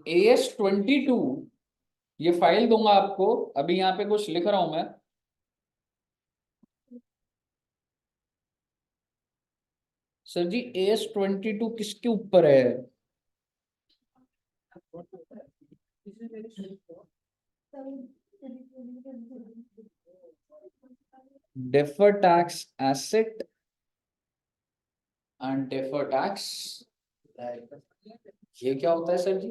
AS22 ये file दूंगा आपको, अभी यहाँ पे कुछ लिख रहा हूं मैं। सर जी AS22 किसके ऊपर है? Defer tax asset and defer tax, ये क्या होता है सर जी?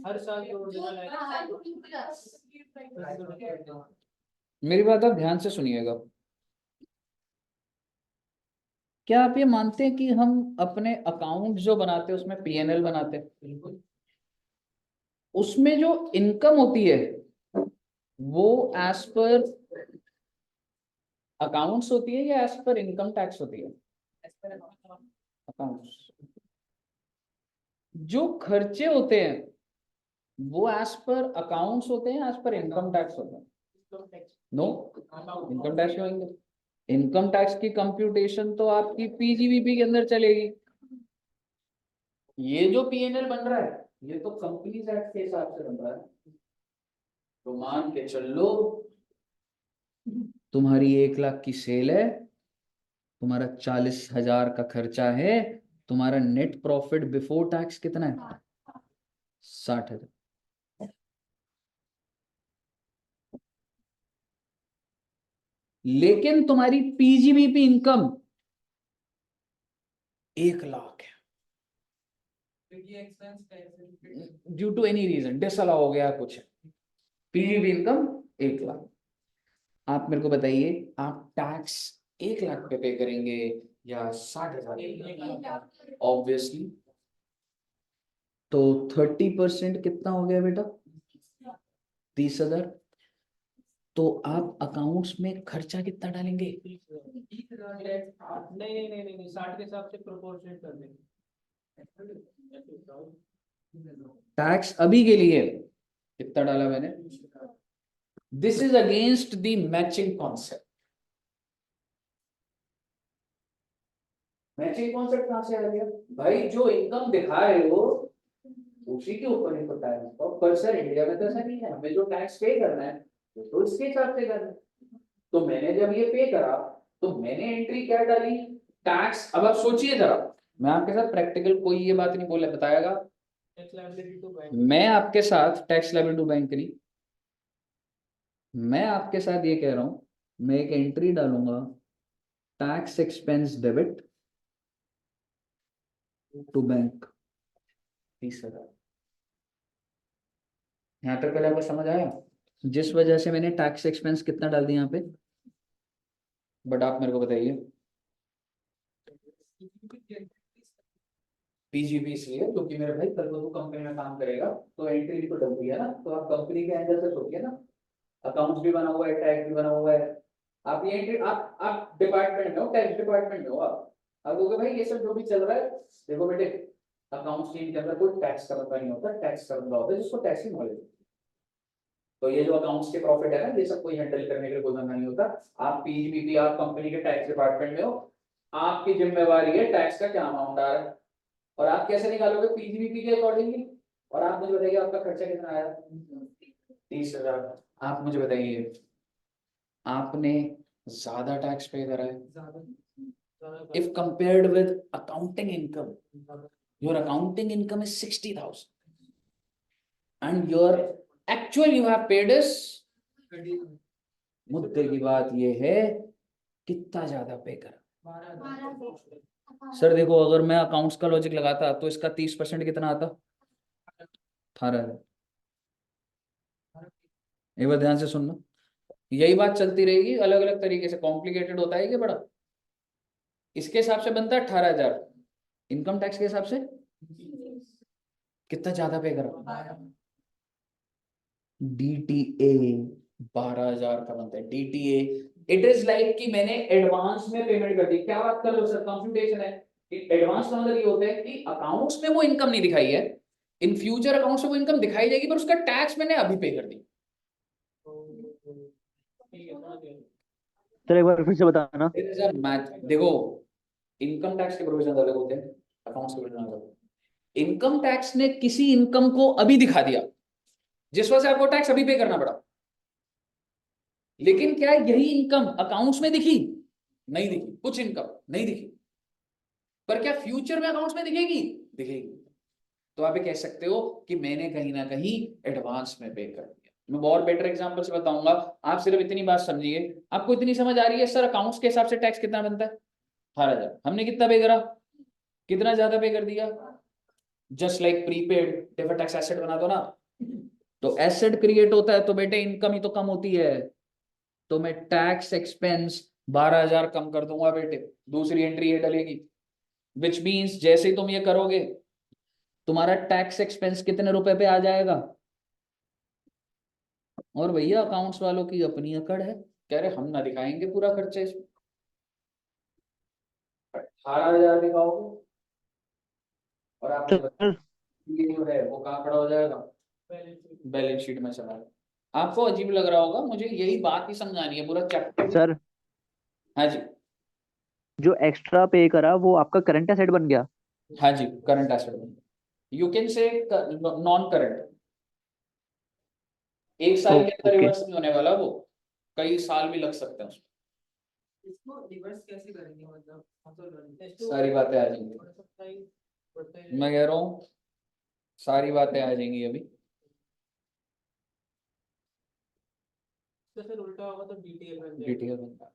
हर साल मेरी बात आप ध्यान से सुनिएगा। क्या आप ये मानते हैं कि हम अपने अकाउंट जो बनाते हैं उसमें PNL बनाते हैं, उसमें जो इनकम होती है वो एज पर अकाउंट्स होती है या एज पर इनकम टैक्स होती है? अकाउंट्स। जो खर्चे होते हैं वो एज पर अकाउंट्स होते हैं, एज पर इनकम टैक्स होते हैं? नो, इनकम टैक्स क्यों होंगे? इनकम टैक्स की कंप्यूटेशन तो आपकी PGBP के अंदर चलेगी। ये जो PNL बन रहा है ये तो कंपनीज एक्ट के हिसाब से बन रहा है। तो मान के चल लो तुम्हारी 1 लाख की सेल है, तुम्हारा 40,000 का खर्चा है, तुम्हारा नेट प्रॉफिट बिफोर टैक्स कितना है? 60,000। लेकिन तुम्हारी PGBP इनकम 1 लाख है, due to any reason disallow हो गया कुछ, PGBP इनकम 1 लाख। आप मेरे को बताइए, आप टैक्स 1 लाख पे करेंगे या 60,000? ऑब्वियसली तो 30% कितना हो गया बेटा? 30,000। तो आप अकाउंट्स में खर्चा कितना डालेंगे? नहीं 60 के हिसाब से प्रोपोर्शनेट कर देंगे। टैक्स अभी के लिए कितना डाला मैंने? This is against the matching concept. Matching concept कहां से आ गया भाई? जो इनकम दिखा रहे हो उसी के ऊपर इनको टैक्स। और पर सर इंडिया में तो ऐसा नहीं है, हमें जो टैक्स पे करना है तो इसके हिसाब से करना है। तो मैंने जब ये पे करा तो मैंने एंट्री क्या डाली? टैक्स। अब आप सोचिए जरा, मैं आपके साथ प्रैक्टिकल कोई ये बात नहीं बोले बताएगा, मैं आपके साथ टैक्स लायबिलिटी टू बैंक नहीं, मैं आपके साथ ये कह रहा हूं, मैं एक एंट्री डालूंगा, tax expense debit to bank 30,000। यहां तक पहले आपको समझ आया? जिस वजह से मैंने टैक्स एक्सपेंस कितना डाल दिया यहाँ पे, बट आप मेरे को बताइए। PGB इसलिए क्योंकि मेरे भाई कल को तू कंपनी में काम करेगा तो एंट्री भी तो डलती है ना, तो आप कंपनी के अंदर से सोचिए ना, अकाउंट्स भी बना हुआ है, टैक्स भी बना हुआ है। आप ये एंट्री आप डिपार्टमेंट में हो, टैक्स डिपार्टमेंट में हो आप कहोगे भाई ये सब जो भी चल रहा है, देखो बेटे अकाउंट्स टीम के अंदर कोई टैक्स का बंदा नहीं होता, टैक्स का बंदा होता है जिसको टैक्स की नॉलेज। तो ये जो अकाउंट्स के प्रॉफिट है ना, ये सब कोई हैंडल करने के लिए कोई बंदा नहीं होता। आप PGBP, आप कंपनी के टैक्स डिपार्टमेंट में हो, आपकी जिम्मेवारी है टैक्स का क्या अमाउंट आ रहा है और आप कैसे निकालोगे PGBP के अकॉर्डिंगली। और आप मुझे बताइए आपका खर्चा कितना आया? 30,000। आप मुझे बताइए आपने ज्यादा टैक्स पे करा है if compared with accounting income. Your accounting income is 60,000 and your actual you have paid is. मुद्दे की बात ये है कितना ज्यादा पे करा। सर देखो अगर मैं अकाउंट्स का लॉजिक लगाता तो इसका 30% कितना आता? 18,000। एक बार ध्यान से सुनना, यही बात चलती रहेगी अलग अलग तरीके से, कॉम्प्लिकेटेड होता है कि बड़ा। इसके हिसाब से बनता है 18,000, इनकम टैक्स के हिसाब से कितना ज्यादा पे करा? DTA 12,000 का बनता है DTA। इट इज लाइक कि मैंने एडवांस में पेमेंट कर दी। क्या बात कर लो सर, कंप्यूटेशन है। एडवांस का मतलब ये होता है कि अकाउंट्स में वो इनकम नहीं दिखाई है, इन फ्यूचर अकाउंट्स में वो इनकम दिखाई देगी पर उसका टैक्स मैंने अभी पे कर दी। सर एक बार फिर से बताना। देखो इनकम टैक्स के प्रोविजन अलग होते हैं, अकाउंट्स के प्रोविजन अलग होते हैं। इनकम टैक्स ने किसी इनकम को अभी दिखा दिया जिस वजह से आपको टैक्स अभी पे करना पड़ा, लेकिन क्या यही इनकम अकाउंट्स में दिखी? नहीं दिखी, कुछ इनकम नहीं दिखी, पर क्या फ्यूचर में अकाउंट्स में दिखेगी? दिखेगी। तो आप ये कह सकते हो कि मैंने कहीं ना कहीं एडवांस में पे कर दिया। मैं और बेटर एग्जांपल से बताऊंगा, आप सिर्फ इतनी बात समझिए। आपको इतनी समझ आ रही है सर अकाउंट्स के हिसाब से टैक्स कितना बनता है? 18,000। हमने कितना पे करा? कितना ज्यादा पे कर दिया? Just like prepaid deferred tax asset बना दो ना, तो एसेट क्रिएट होता है तो बेटे इनकम ही तो कम होती है, तो मैं टैक्स एक्सपेंस 12,000 कम कर दूंगा बेटे, दूसरी एंट्री ये डलेगी। विच मीन्स जैसे ही तुम ये करोगे तुम्हारा टैक्स एक्सपेंस कितने रुपए पे आ जाएगा? और भैया अकाउंट्स वालों की अपनी अकड़ है, कह रहे हम ना दिखाएंगे पूरा खर्चा इसमें, 18,000 दिखाओगे और आपने सर ये जो है वो कहाँ खड़ा हो जाएगा? बैलेंस शीट में चला जाएगा। आपको अजीब लग रहा होगा, मुझे यही बात ही समझानी है पूरा चैप्टर। सर हाँ जी, जो एक्स्ट्रा पे करा वो आपका करंट एसेट बन गया। हाँ जी, current asset, you can say non current. एक साल के अंदर ओके रिवर्स नहीं होने वाला वो, कई साल भी लग सकते हैं उसमें। इसको रिवर्स कैसे करेंगे, मतलब सारी बातें आ जाएंगी, मैं कह रहा हूँ सारी बातें आ जाएंगी अभी। तो फिर उल्टा होगा तो डीटेल बन जाएगा। डिटेल बनता है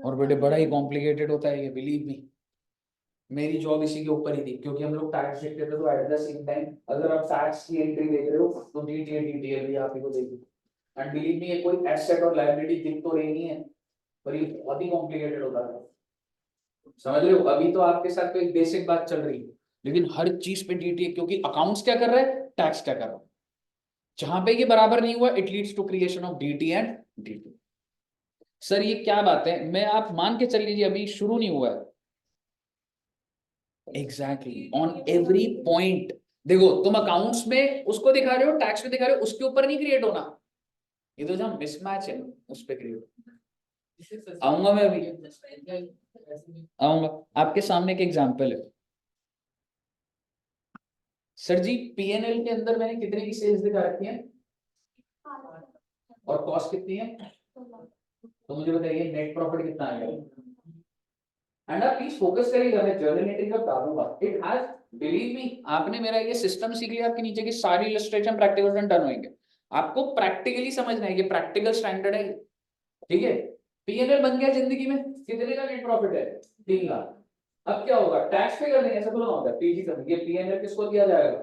और बेटे बड़ा ही कॉम्प्लिकेटेड होता है ये, बिलीव मी। मेरी जॉब इसी के ऊपर ही थी, क्योंकि हम लोग टैक्स देखते थे, तो एट द सेम टाइम अगर आप टैक्स की एंट्री देख रहे हो तो डिटेल भी आप ही को देखिए। एंड बिलीव मी, ये कोई एसेट और लायबिलिटी दिख तो रही नहीं है, पर ये बहुत ही कॉम्प्लिकेटेड होता है। समझ रहे हो? अभी तो आपके साथ कोई बेसिक बात चल रही है, लेकिन हर चीज पे डिटेल, क्योंकि अकाउंट्स क्या कर रहा है, टैक्स क्या कर रहा है, जहां पे ये बराबर नहीं हुआ it leads to creation of DT and DT. Sir ये क्या बात है, मैं आप मान के चल लीजिए अभी शुरू नहीं हुआ है। Exactly on every point. देखो तुम अकाउंट्स में उसको दिखा रहे हो, टैक्स में दिखा रहे हो, उसके ऊपर नहीं क्रिएट होना, ये तो जहां मिसमैच है उस पे क्रिएट। आऊंगा मैं अभी, आऊंगा। आपके सामने एक एग्जांपल है सर जी, पीएनएल के अंदर मैंने कितने की सेल्स दिखा रखी है और कॉस्ट कितनी है, तो मुझे बताइए नेट प्रॉफिट कितना आएगा। एंड आप प्लीज फोकस करिएगा, मैं जर्नल एंट्री का डालूंगा। इट हैज, बिलीव मी, आपने मेरा ये सिस्टम सीख लिया, आपके नीचे की सारी इलस्ट्रेशन प्रैक्टिकल डन होंगे। आपको प्रैक्टिकली समझना है, ये प्रैक्टिकल स्टैंडर्ड है, ठीक है। पीएनएल बन गया जिंदगी में, कितने का नेट प्रॉफिट है? 3 लाख। अब क्या होगा, टैक्स पे कर देंगे, ऐसा थोड़ा होता है। पीजी कर ये पीएनएल किसको दिया जाएगा?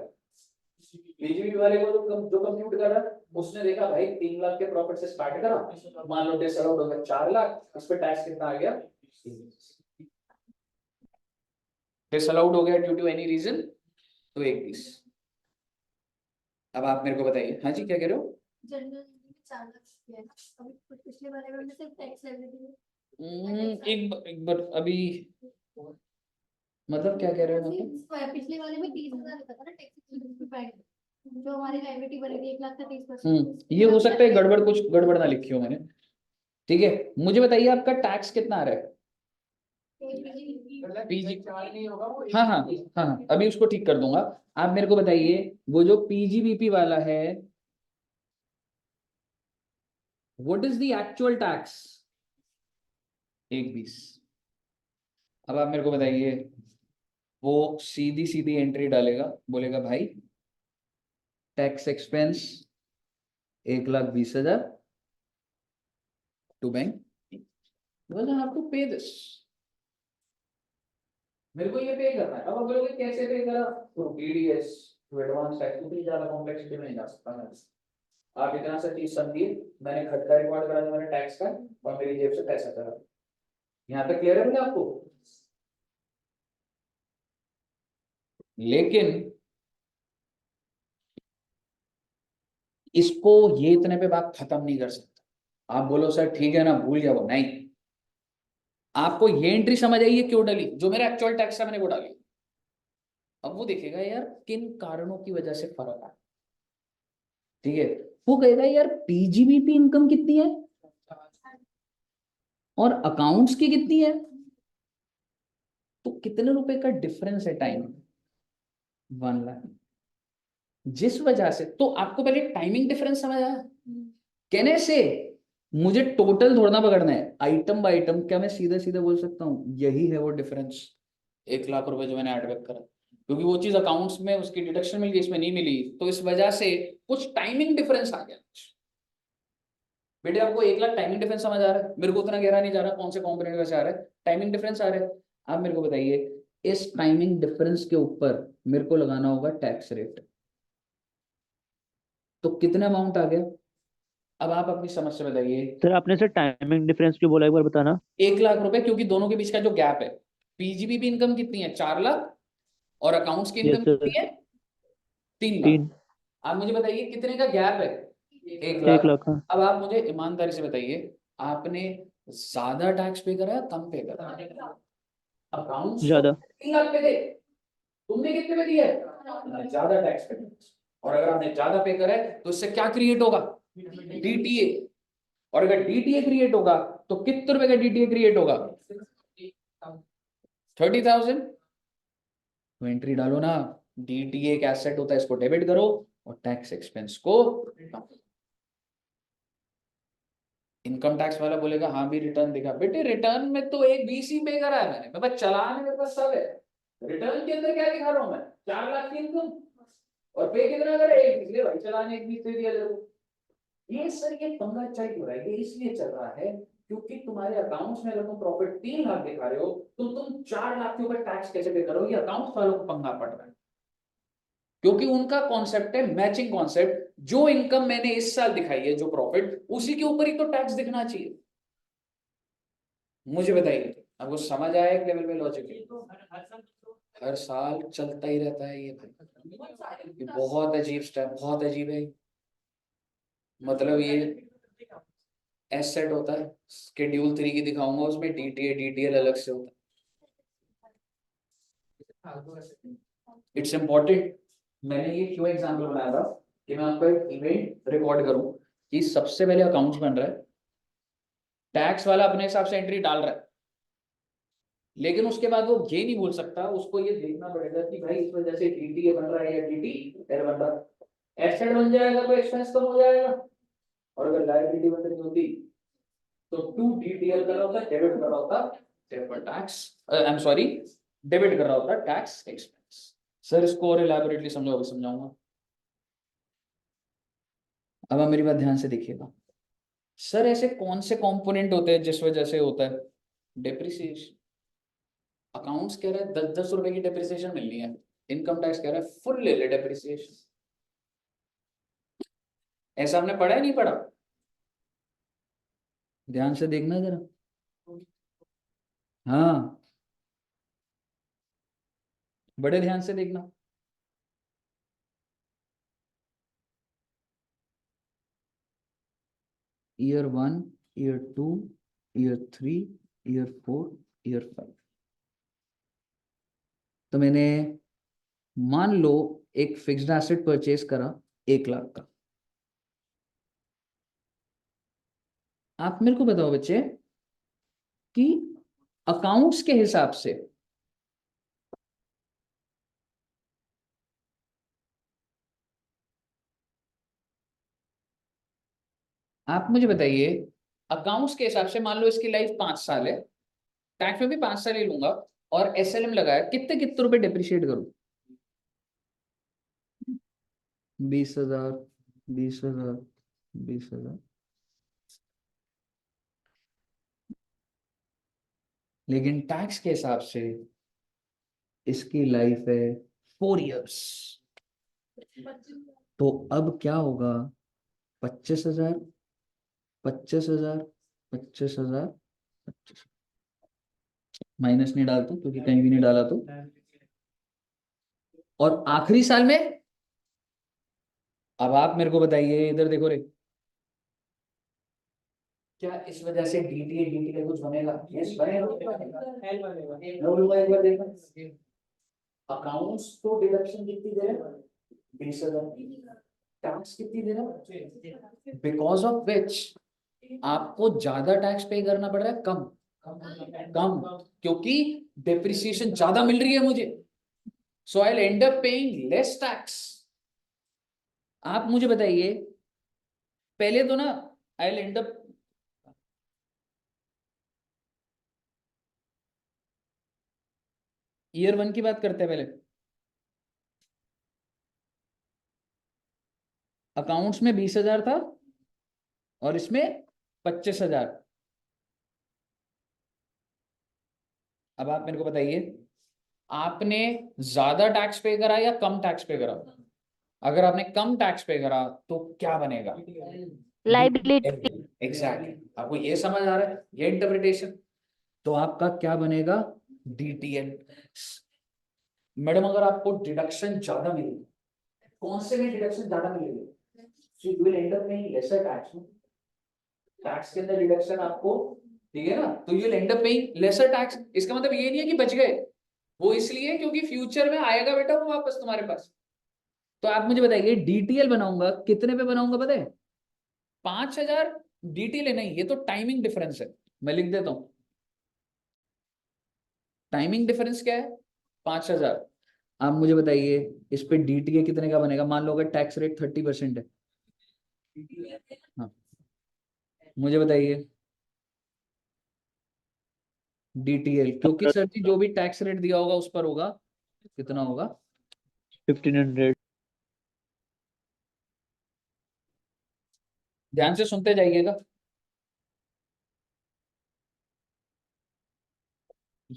पीजीबी वाले को, जो कंप्यूट कर रहा है उसने देखा भाई 3 लाख के प्रॉफिट से स्टार्ट करा, मान लो डिसअलाउड हो गया 4 लाख, इस पे टैक्स कितना आ गया? डिसअलाउड हो गया ड्यू टू एनी रीजन तो 120। अब आप मेरे को बताइए, हाँ जी क्या कह रहे हो? जनरल में 4 लाख किया है ना, अभी पिछले वाले में सिर्फ टैक्स लायबिलिटी एक बार अभी, मतलब क्या कह रहे हो? मतलब पिछले वाले में 30,000 लिखा था ना टैक्स, जो हमारी लायबिलिटी बनेगी 1 लाख का 30%। ये हो सकता है गड़बड़, कुछ गड़बड़ ना लिखी हो मैंने, ठीक है। मुझे बताइए आपका टैक्स कितना आ रहा है? पीजी नहीं होगा वो, हाँ हाँ हाँ हाँ, अभी उसको ठीक कर दूंगा। आप मेरे को बताइए वो जो पीजीबीपी वाला है, what is the actual tax? 120। अब आप मेरे को बताइए, वो सीधी सीधी एंट्री डालेगा, बोलेगा भाई tax expense 1,20,000 to bank, because I have to pay this, मेरे को ये पे करना है। अब आप बोलोगे कैसे पे करा, तो टीडीएस टू एडवांस टैक्स, उतनी ज्यादा कॉम्प्लेक्सिटी में नहीं जा सकता मैं। आप इतना सा चीज समझिए, मैंने खर्चा रिकॉर्ड करा था मैंने टैक्स का, और मेरी जेब से पैसा करा। यहाँ तक क्लियर है मुझे आपको? लेकिन इसको ये इतने पे बात खत्म नहीं कर सकता। आप बोलो सर ठीक है ना, भूल जाओ, नहीं, आपको ये एंट्री समझ आई है क्यों डली, जो मेरा एक्चुअल टैक्स है मैंने वो डाली। अब वो देखेगा यार किन कारणों की वजह से फर्क आया, ठीक है। वो कहेगा यार पीजीबीपी इनकम कितनी है और अकाउंट्स की कितनी है, कितने रुपए का डिफरेंस है टाइम? 1 लाख। जिस वजह से, तो आपको पहले टाइमिंग डिफरेंस समझ आया कहने से? मुझे टोटल थोड़ा पकड़ना है, आइटम बाय आइटम। क्या मैं सीधे सीधे बोल सकता हूँ यही है वो डिफरेंस, 1 लाख रुपए जो मैंने ऐड बैक करा, क्योंकि वो चीज अकाउंट्स में उसकी डिडक्शन मिल गई, इसमें नहीं मिली, तो इस वजह से कुछ टाइमिंग डिफरेंस आ गया। बेटे आपको 1 लाख टाइमिंग डिफरेंस समझ आ रहा है? मेरे को उतना गहरा नहीं जा रहा कौन से कॉम्पोनेंट में से आ रहा है, टाइमिंग डिफरेंस आ रहा है। आप मेरे को बताइए, इस टाइमिंग डिफरेंस के ऊपर मेरे को लगाना होगा टैक्स रेट, तो कितना अमाउंट आ गया? अब आप अपनी समझ से बताइए। सर आपने सर टाइमिंग डिफरेंस क्यों बोला, एक बार बताना। 1 लाख रुपए, क्योंकि दोनों के बीच का जो गैप है, पीजीबीपी इनकम कितनी है? 4 लाख, और अकाउंट्स की यस इनकम सर। कितनी है? 3 लाख। 3। आप मुझे बताइए कितने का गैप है? 1 1 लाख। लाख, हाँ। अब आप मुझे ईमानदारी से बताइए, आपने ज्यादा टैक्स पे करा या कम पे करा? अकाउंट्स तो ज्यादा। 3 लाख पे थे, तुमने कितने पे दिया है? ज्यादा टैक्स पे। और अगर आपने ज्यादा पे करा है तो इससे क्या क्रिएट होगा? डीटीए। और अगर डीटीए क्रिएट होगा तो कितने रुपए का डीटीए क्रिएट होगा? 30,000। तो एंट्री डालो ना, डीटीए एक एसेट होता है, इसको डेबिट करो और टैक्स एक्सपेंस को। इनकम टैक्स वाला बोलेगा हाँ भी रिटर्न दिखा, बेटे रिटर्न में तो एक बीसी पे करा है मैंने, मेरे पास चालान है, मेरे पास सब है। रिटर्न के अंदर क्या दिखा रहा हूं मैं? 4 लाख की इनकम, और पे कितना करे? एक, इसलिए भाई चालान एक बीस दे दिया जरूर। ये सर ये पंगा चल हो रहा है, ये इसलिए चल रहा है क्योंकि तुम्हारे अकाउंट्स में अगर तुम प्रॉफिट 3 लाख दिखा रहे हो तो तुम 4 लाख के ऊपर टैक्स कैसे पे करो? ये अकाउंट्स वालों को पंगा पड़ रहा है, क्योंकि उनका कॉन्सेप्ट है मैचिंग कॉन्सेप्ट। जो इनकम मैंने इस साल दिखाई है, जो प्रॉफिट, उसी के ऊपर ही तो टैक्स दिखना चाहिए। मुझे बताइए, आपको समझ आया एक लेवल में लॉजिक? हर साल चलता ही रहता है ये भाई, ये बहुत अजीब स्टेप, बहुत अजीब है। मतलब ये एसेट होता है, शेड्यूल 3 की दिखाऊंगा, उसमें डीटीए डीटीएल अलग से होता है। It's important. मैंने ये क्यों एग्जाम्पल बनाया था कि मैं आपको एक इवेंट रिकॉर्ड करूं कि सबसे पहले अकाउंट्स बन रहा है, टैक्स वाला अपने हिसाब से एंट्री डाल रहा है, लेकिन उसके बाद वो ये नहीं बोल सकता, उसको ये देखना पड़ेगा कि भाई इस वजह से डीटीए बन रहा है या डीटी बन रहा है। एसेट बन जाएगा तो एक्सपेंस कम हो जाएगा, और अगर लायबिलिटी बन रही होती तो टू डीटीएल कर रहा होता, डेबिट कर रहा होता tax, I am sorry, debit कर रहा होता टैक्स एक्सपेंस। सर इसको और इलैबोरेटली समझाओगे? समझाऊंगा। अब आप मेरी बात ध्यान से देखिएगा। सर ऐसे कौन से कंपोनेंट होते हैं जिस वजह से होता है डेप्रिसिएशन? अकाउंट्स कह रहा है 10-10 रुपए की डेप्रिसिएशन मिलनी है, इनकम टैक्स कह रहा है फुल ले ले डेप्रिसिएशन। ऐसा आपने पढ़ा है नहीं पढ़ा? ध्यान से देखना जरा। हाँ, बड़े ध्यान से देखना। Year 1, year 2, year 3, year 4, year 5। तो मैंने मान लो एक फिक्स्ड एसेट परचेज करा 1 लाख का। आप मेरे को बताओ बच्चे कि अकाउंट्स के हिसाब से आप मुझे बताइए, अकाउंट्स के हिसाब से मान लो इसकी लाइफ 5 साल है, टैक्स में भी 5 साल ही लूंगा, और एसएलएम लगाया, कितने कितने रुपए डिप्रिशिएट करूं? 20,000, 20,000, 20,000। लेकिन टैक्स के हिसाब से इसकी लाइफ है 4 इयर्स। तो अब क्या होगा? 25,000, 25,000, 25,000, 25, माइनस नहीं डालता क्योंकि कहीं भी नहीं डाला तो। और आखिरी साल में, अब आप मेरे को बताइए, इधर देखो रे, क्या इस वजह से डीटीए डीटीए कुछ बनेगा? यस बनेगा। बोलूंगा एक बार देखना, अकाउंट्स तो डिडक्शन कितनी दे रहे हैं? 20,000। टैक्स कितनी दे रहे हैं? बिकॉज ऑफ विच आपको ज्यादा टैक्स पे करना पड़ रहा है, कम? कम, क्योंकि डेप्रिसिएशन ज्यादा मिल रही है मुझे, so I will end up paying less tax. आप मुझे बताइए, पहले तो ना I will end up, year 1 की बात करते हैं पहले। अकाउंट्स में 20,000 था और इसमें 25,000। अब आप मेरे को बताइए, आपने ज्यादा टैक्स पे करा या कम टैक्स पे करा? अगर आपने कम टैक्स पे करा तो क्या बनेगा? लाइबिलिटी। एग्जैक्टली, आपको ये समझ आ रहा है, ये इंटरप्रिटेशन? तो आपका क्या बनेगा? डीटीएल। मैडम अगर आपको डिडक्शन ज्यादा मिलेगी, कौन से में डिडक्शन ज्यादा मिलेगी? So you will end up paying lesser tax. Tax के अंदर डिडक्शन आपको, ठीक है ना, तो you will end up paying lesser tax. इसका मतलब ये नहीं है कि बच गए, वो इसलिए क्योंकि फ्यूचर में आएगा बेटा वो वापस तुम्हारे पास। तो आप मुझे बताइए, डीटीएल बनाऊंगा कितने पे बनाऊंगा पता है? 5,000। डीटीएल नहीं, ये तो टाइमिंग डिफरेंस है, मैं लिख देता हूं। टाइमिंग डिफरेंस क्या है? 5,000। आप मुझे बताइए, इस पे डीटीए कितने का बनेगा? मान लो अगर टैक्स रेट 30% है, हाँ मुझे बताइए डीटीएल, क्योंकि सर जी जो भी टैक्स रेट दिया होगा उस पर होगा, कितना होगा? 1500। ध्यान से सुनते जाइएगा।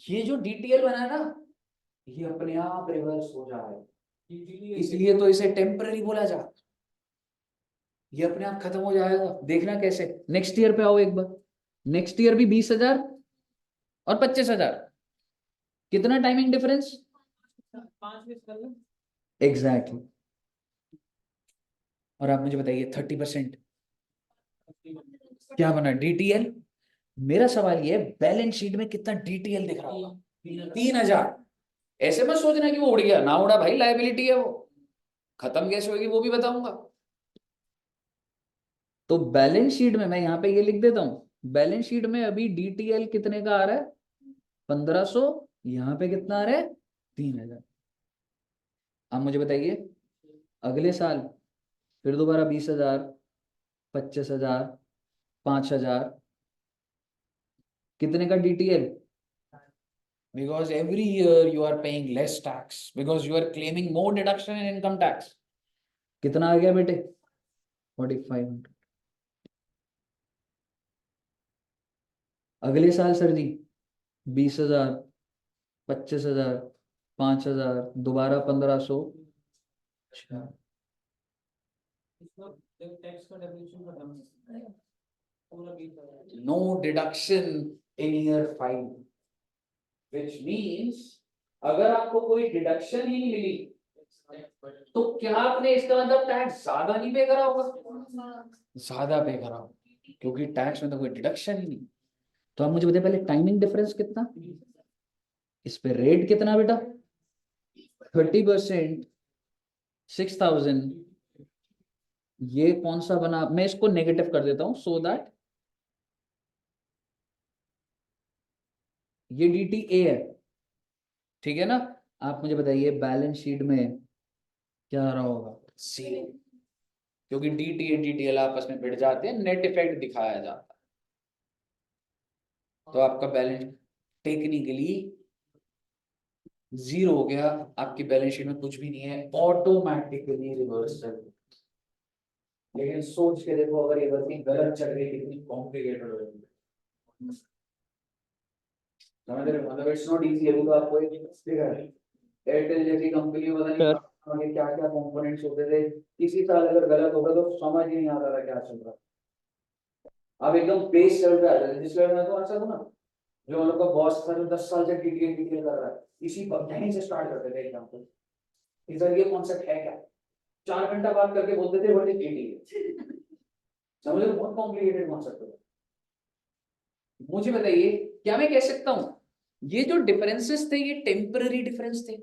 ये जो डीटीएल बना है ना, ये अपने आप रिवर्स हो जा रहा है, इसलिए तो इसे टेम्पररी बोला जा। ये अपने आप खत्म हो जाएगा, देखना कैसे। नेक्स्ट ईयर पे आओ एक बार, नेक्स्ट ईयर भी 20,000 और 25,000, कितना टाइमिंग डिफरेंस? 5 कर लो। एग्जैक्टली। और आप मुझे बताइए 30% क्या बना? डीटीएल। मेरा सवाल ये है, बैलेंस शीट में कितना डीटीएल दिख रहा होगा? 3,000। ऐसे मत सोचना कि वो उड़ गया, ना उड़ा भाई, लायबिलिटी है वो, खत्म कैसे होगी वो भी बताऊंगा। तो बैलेंस शीट में मैं यहाँ पे ये लिख देता हूं, बैलेंस शीट में अभी डीटीएल कितने का आ रहा है? 1,500। यहाँ पे कितना आ रहा है? 3,000। अब मुझे बताइए, अगले साल फिर दोबारा 20,000, 25,000, 5,000, कितने का DTL? Because every year you are paying less tax because you are claiming more deduction in income tax. कितना आ गया बेटे? 4,500। अगले साल सर जी 20,000, 25,000, 5,000, दोबारा 1,500। टैक्स का डेफिनेशन खत्म, पूरा 20,000। No deduction in year 5, which means अगर आपको कोई डिडक्शन ही नहीं मिली तो क्या आपने इसका मतलब टैक्स ज्यादा नहीं पे करा होगा? ज्यादा पे करा होगा, क्योंकि टैक्स में तो कोई डिडक्शन ही नहीं। तो आप मुझे बताइए पहले टाइमिंग डिफरेंस कितना, इस पे रेट कितना बेटा? 30%, 6,000। ये कौन सा बना? मैं इसको नेगेटिव कर देता हूं सो दैट ये डीटीए है, ठीक है ना? आप मुझे बताइए बैलेंस शीट में क्या आ रहा होगा? जीरो, क्योंकि डीटीए डीटीएल आपस में भिड़ जाते हैं, नेट इफेक्ट दिखाया जाता है। तो आपका बैलेंस टेक्निकली जीरो हो गया, आपकी बैलेंस शीट में कुछ भी नहीं है, ऑटोमेटिकली रिवर्स चल। लेकिन सोच के देखो, अगर ये वर्किंग गलत चल रही है कितनी कॉम्प्लिकेटेड हो जाएगी। समझ रहे हो? मतलब इट्स नॉट इजी। अभी तो आपको एक दिखा है, एयरटेल जैसी कंपनी में पता नहीं क्या क्या कंपोनेंट्स होते थे, किसी साल अगर गलत होगा तो समझ ही नहीं आता था क्या चल रहा। अब एकदम बेस लेवल पे आ जाते हैं, जिस लेवल में तो अच्छा था ना, जो हम लोग का बॉस था जो 10 साल से डीटीएल डीटीएल कर रहा है, इसी यहीं से स्टार्ट करते थे एग्जांपल। इधर ये कॉन्सेप्ट है क्या, 4 घंटा बात करके बोलते थे व्हाट इज डीटीएल। समझ लो, बहुत कॉम्प्लिकेटेड कॉन्सेप्ट है। मुझे बताइए, क्या मैं कह सकता हूं ये जो डिफरेंसेस थे ये टेम्पररी डिफरेंस थे,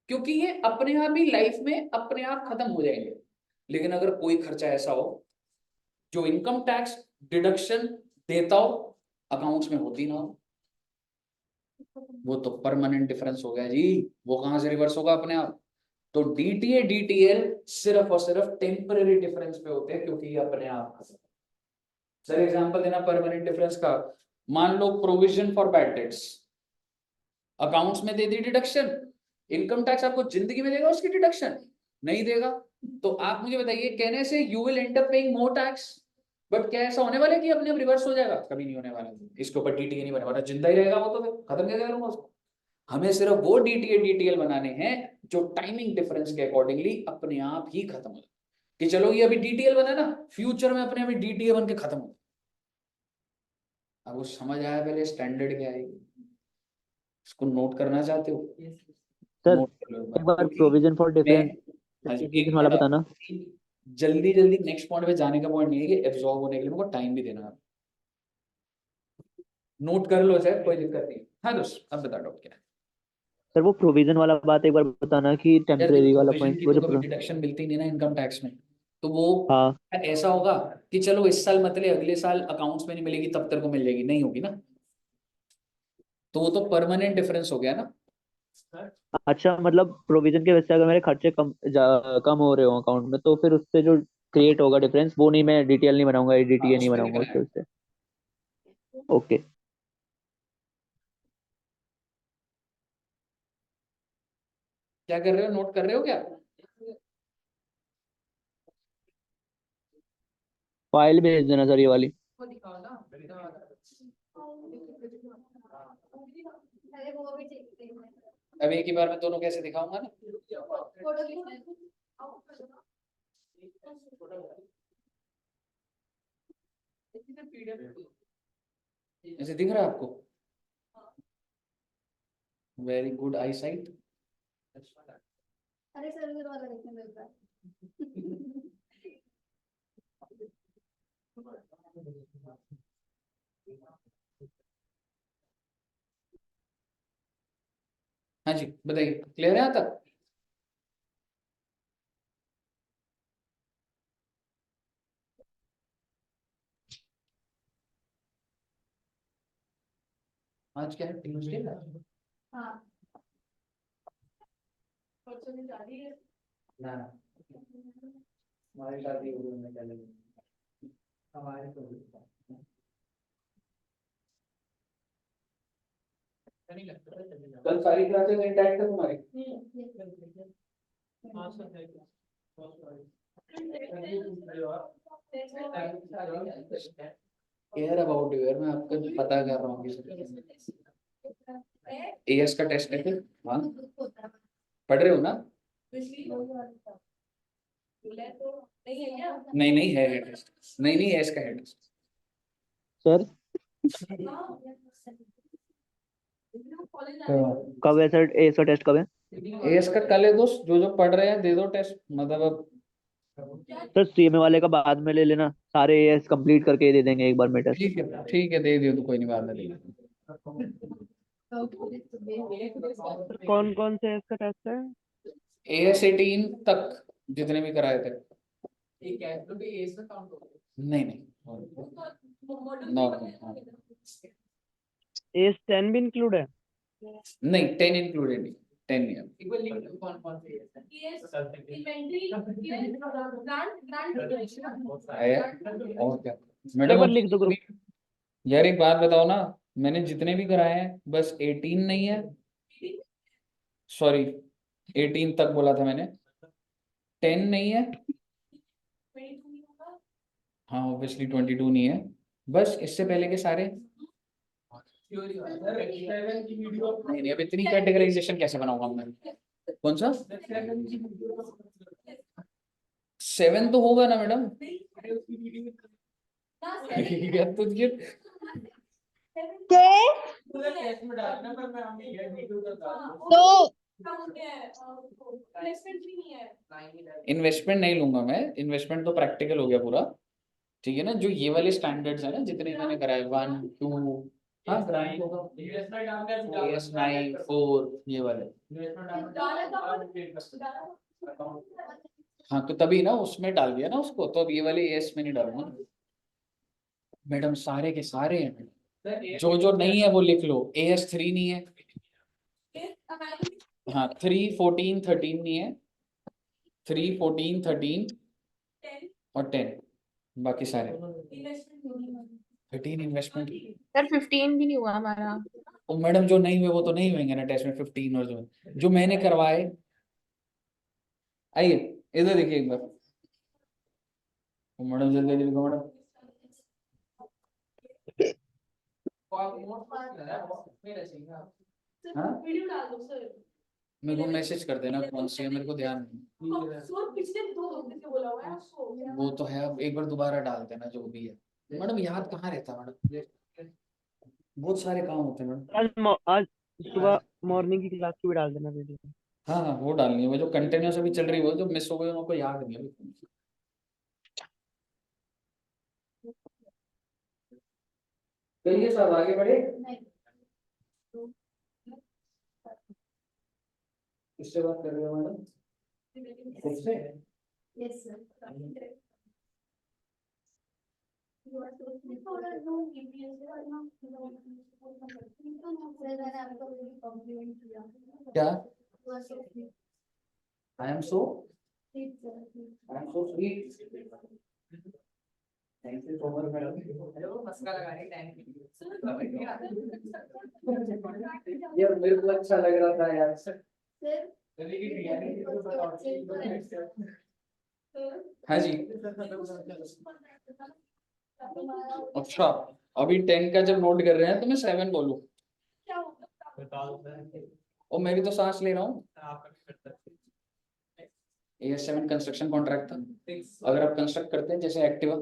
क्योंकि ये अपने आप ही लाइफ में अपने आप खत्म हो जाएंगे। लेकिन अगर कोई खर्चा ऐसा हो जो इनकम टैक्स डिडक्शन देता हो, अकाउंट्स में होती ना हो, वो तो परमानेंट डिफरेंस हो गया जी, वो कहां से रिवर्स होगा अपने आप। तो डीटीए डीटीएल सिर्फ और सिर्फ टेम्पररी डिफरेंस पे होते हैं, क्योंकि ये अपने आप खत्म। सर एग्जांपल देना परमानेंट डिफरेंस का, मान लो provision for bad debts, accounts में दे दी डिडक्शन, इनकम टैक्स आपको जिंदगी में देगा उसकी डिडक्शन? नहीं देगा। तो आप मुझे बताइए, कहने से you will end up paying more tax, but क्या ऐसा होने वाला है कि अपने आप रिवर्स हो जाएगा? कभी नहीं होने वाला। इसके ऊपर डीटीए नहीं बने वाला, जिंदा ही रहेगा वो, तो फिर खत्म कैसे करूंगा उसको? हमें सिर्फ वो डीटीए डीटीएल बनाने हैं जो टाइमिंग डिफरेंस के अकॉर्डिंगली अपने आप ही खत्म हो जाए, कि चलो ये अभी डीटीएल बना ना, फ्यूचर में अपने आप डीटीए बन के खत्म हो। अब वो समझ आया पहले स्टैंडर्ड क्या है, इसको नोट करना चाहते हो? सर नोट कर लो एक बार क्योंकि प्रोविजन फॉर मैं, डिफरेंस हाँ जी, एक डिफरेंस वाला मिनट बताना। जल्दी जल्दी नेक्स्ट पॉइंट पे जाने का पॉइंट नहीं है कि एब्जॉर्ब होने के लिए मेरे को टाइम भी देना है। नोट कर लो सर, कोई दिक्कत नहीं। हाँ दोस्त, अब बता डाउट क्या है? सर वो प्रोविजन वाला बात एक बार बताना कि यार देखो, टेम्परेरी वाला प्रोविजन पॉइंट की वो तो जो कभी डिडक्शन मिलती नहीं ना इनकम टैक्स में, तो वो हाँ ऐसा होगा कि चलो इस साल मतलब अगले साल अकाउंट्स में नहीं मिलेगी, तब तेरे को मिल जाएगी, नहीं होगी ना, तो वो तो परमानेंट डिफरेंस हो गया ना। अच्छा, मतलब प्रोविजन के वजह से अगर मेरे खर्चे कम हो रहे हो अकाउंट में, तो फिर उससे जो क्रिएट होगा डिफरेंस, वो नहीं, मैं डिटेल नहीं बनाऊंगा, हाँ, डीटीए नहीं उस पर बनाऊंगा लिखना उसके है। उससे। ओके। क्या कर रहे हो, नोट कर रहे हो क्या? फाइल भेज देना सर ये वाली। अरे वो भी देखते हैं। अब एक ही बार में दोनों कैसे दिखाऊंगा ना। फोटो खींचना है। ऐसे दिख रहा है आपको? Very good I site. अरे सर्वर वाला देखने मिलता है। हाँ जी बताइए, क्लियर है यहाँ तक? आज क्या है, ट्यूसडे है? हाँ। परसों दिन शादी है। ना, हमारी शादी हो गई, मैं क्या लगी हमारी तो हुई। कल सारी क्लासेस इंटैक्ट है तुम्हारी? केयर अबाउट यू यार, मैं आपका पता कर रहा हूँ। एएस का टेस्ट है फिर? हाँ पढ़ रहे हो ना? नहीं नहीं है टेस्ट, नहीं नहीं एएस का है टेस्ट। सर कब है सर, इसका टेस्ट कब है? एएस का कल है दोस्त, जो जो पढ़ रहे हैं दे दो टेस्ट, मतलब अब सर सीएमए वाले का बाद में ले लेना, सारे एएस कंप्लीट करके ही दे देंगे एक बार में टेस्ट। ठीक है दे दियो तो कोई नहीं, बाद में ले लेना। कौन कौन से इसका टेस्ट है? एएस 18 तक जितने भी कराए थे। नहीं नहीं नो, एस 10 भी इंक्लूड है? नहीं 10 इंक्लूडेड नहीं, 10 नहीं है। आया? और क्या एक मैडम बार लिख दो ग्रुप। यार एक बात बताओ ना, मैंने जितने भी कराए हैं बस 18 नहीं है, सॉरी 18 तक बोला था मैंने, 10 नहीं है, हाँ ऑब्वियसली 22 नहीं है, बस इससे पहले के सारे। नहीं नहीं अब इतनी कैटेगराइजेशन कैसे बनाऊंगा मैं? कौन सा 7 तो होगा ना मैडम? यार तो ये तो इन्वेस्टमेंट नहीं लूंगा मैं, इन्वेस्टमेंट तो प्रैक्टिकल हो गया पूरा, ठीक है ना। जो ये वाले स्टैंडर्ड्स है ना जितने मैंने कराए 1 2, हाँ ग्रांट होगा एस 9 4 ये वाले, हाँ तो तभी ना उसमें डाल दिया ना उसको, तो अब ये वाले एस में नहीं डालूंगा ना। मैडम सारे के सारे हैं, जो जो नहीं है वो लिख लो। AS3 नहीं है, हाँ 3, 14, 13 नहीं है, 3, 14, 13 और 10, बाकी सारे 13 इन्वेस्टमेंट। सर 15 भी नहीं हुआ हमारा। तो मैडम जो नहीं हुए वो तो नहीं होंगे ना टेस्ट में 15, और जो मैंने करवाए। आइए इधर देखिए एक बार। मैडम जल्दी जल्दी लिखो मैडम। हाँ वीडियो डाल दो सर। मेरे को मैसेज कर देना कौन सी है, मेरे को ध्यान नहीं। सर पिछले 2 हफ्ते से बोला हुआ है आपको। वो तो है, अब एक बार दोबारा डाल देना जो भी है। मैडम याद कहाँ रहता मैडम, बहुत सारे काम होते हैं मैडम। आज सुबह मॉर्निंग की क्लास की भी डाल देना वीडियो। हाँ हाँ वो डालनी है, वो जो कंटिन्यूस अभी चल रही है, वो जो मिस हो गई उनको याद नहीं है अभी। चलिए सब आगे बढ़े। किससे बात कर रहे हो मैडम? खुद से? Yes, sir. You are so sweet. Sir, मैंने आपको really compliment किया। क्या? You are so sweet. I am so Sweet, sir. I am so sweet. Thank you so much madam. मस्का लगा रही टाइम यार, मेरे को अच्छा लग रहा था यार। Sir, हाँ जी। अच्छा अभी 10 का जब नोट कर रहे हैं तो मैं 7 बोलूं? और मैं भी तो सांस ले रहा हूँ। AS7 कंस्ट्रक्शन कॉन्ट्रैक्ट था। अगर आप कंस्ट्रक्ट करते हैं जैसे एक्टिवा,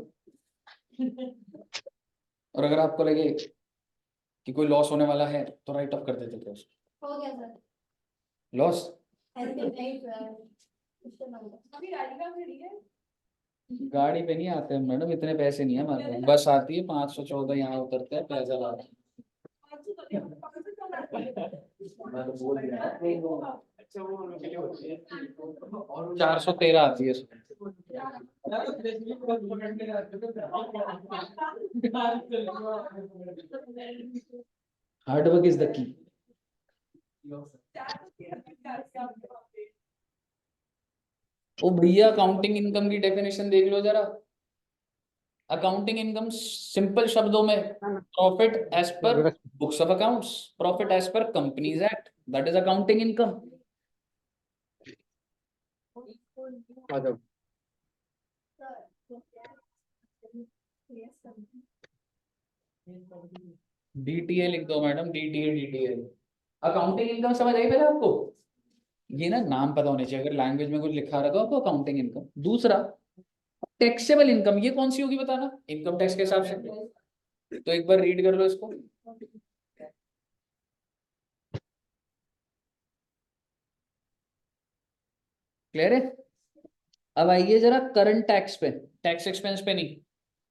और अगर आपको लगे कि कोई लॉस होने वाला है तो राइट ऑफ कर देते थे उसको। हो गया सर। लॉस ऐसे नहीं सर। अभी गाड़ी का खड़ी है। गाड़ी पे नहीं आते हैं मैडम, इतने पैसे नहीं है हमारे पास। बस आती है 514, यहाँ उतरते हैं पैसा लाते हैं। मैं तो बोल रहा हूँ। 413 आती है इसमें। Hard work is the key. ओ भैया अकाउंटिंग इनकम की डेफिनेशन देख लो जरा। अकाउंटिंग इनकम सिंपल शब्दों में profit as per books of accounts, profit as per companies act, that is accounting income. DTA लिख दो मैडम, DTA। अकाउंटिंग इनकम समझ आई पहले आपको? ये ना नाम पता होने चाहिए, अगर लैंग्वेज में कुछ लिखा रखा हो तो अकाउंटिंग इनकम। दूसरा टैक्सेबल इनकम, ये कौन सी होगी बताना इनकम टैक्स के हिसाब से। तो एक बार रीड कर लो इसको। क्लियर है? अब आइए जरा करंट टैक्स पे, टैक्स एक्सपेंस पे नहीं।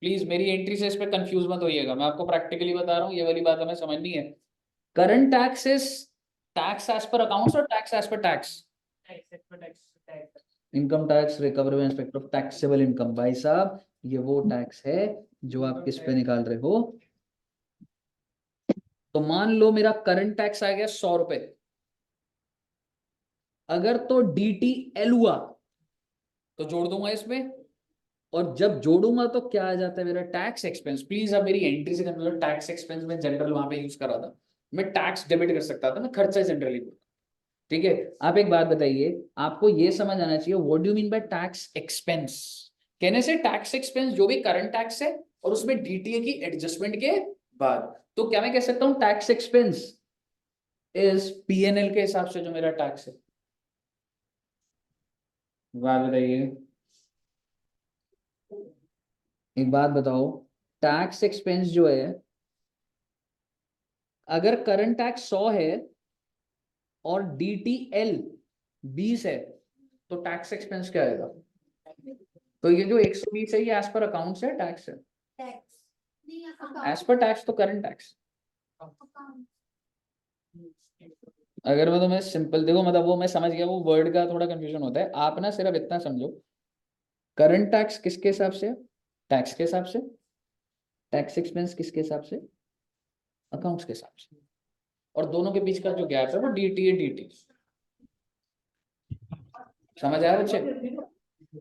प्लीज मेरी एंट्री से इस पे कंफ्यूज मत होइएगा, मैं आपको प्रैक्टिकली बता रहा हूँ, ये वाली बात हमें समझनी है। Current tax is tax as per accounts और tax as per tax. Income tax recovery inspector of taxable income. भाई साहब ये वो टैक्स है जो आप किस पे निकाल रहे हो। तो मान लो मेरा करंट टैक्स आ गया 100 रुपए, अगर तो DTL हुआ तो जोड़ दूंगा इसमें, और जब जोड़ूंगा तो क्या आ जाता है मेरा टैक्स एक्सपेंस। प्लीज अब मेरी एंट्री से कंफ्यूजन, टैक्स एक्सपेंस में जनरल वहां पे यूज करा था, मैं टैक्स डेबिट कर सकता था, मैं खर्चा जनरली। ठीक है, आप एक बात बताइए, आपको ये समझ आना चाहिए what do you mean by tax expense. कहने से टैक्स एक्सपेंस जो भी करंट टैक्स है और उसमें DTA की एडजस्टमेंट के बाद, तो क्या मैं कह सकता हूं टैक्स एक्सपेंस इज PNL के हिसाब से जो मेरा टैक्स है। बात बताइए, एक बात बताओ, टैक्स एक्सपेंस जो है अगर करंट टैक्स 100 है और DTL 20 है तो टैक्स एक्सपेंस क्या आएगा? तो ये जो 120 है ये एज पर अकाउंट्स है, टैक्स है? टैक्स नहीं एज पर टैक्स तो करंट टैक्स। अकाउंट। अगर मैं तुम्हें सिंपल देखो, मतलब वो मैं समझ गया, वो वर्ड का थोड़ा कंफ्यूजन होता है, आप ना सिर्फ इतना समझो, करंट टैक्स किसके हिसाब से? टैक्स के हिसाब से। टैक्स एक्सपेंस किसके हिसाब से? अकाउंट्स के हिसाब से, और दोनों के बीच का जो गैप है वो डीटीए डीटी। समझ आया बच्चे?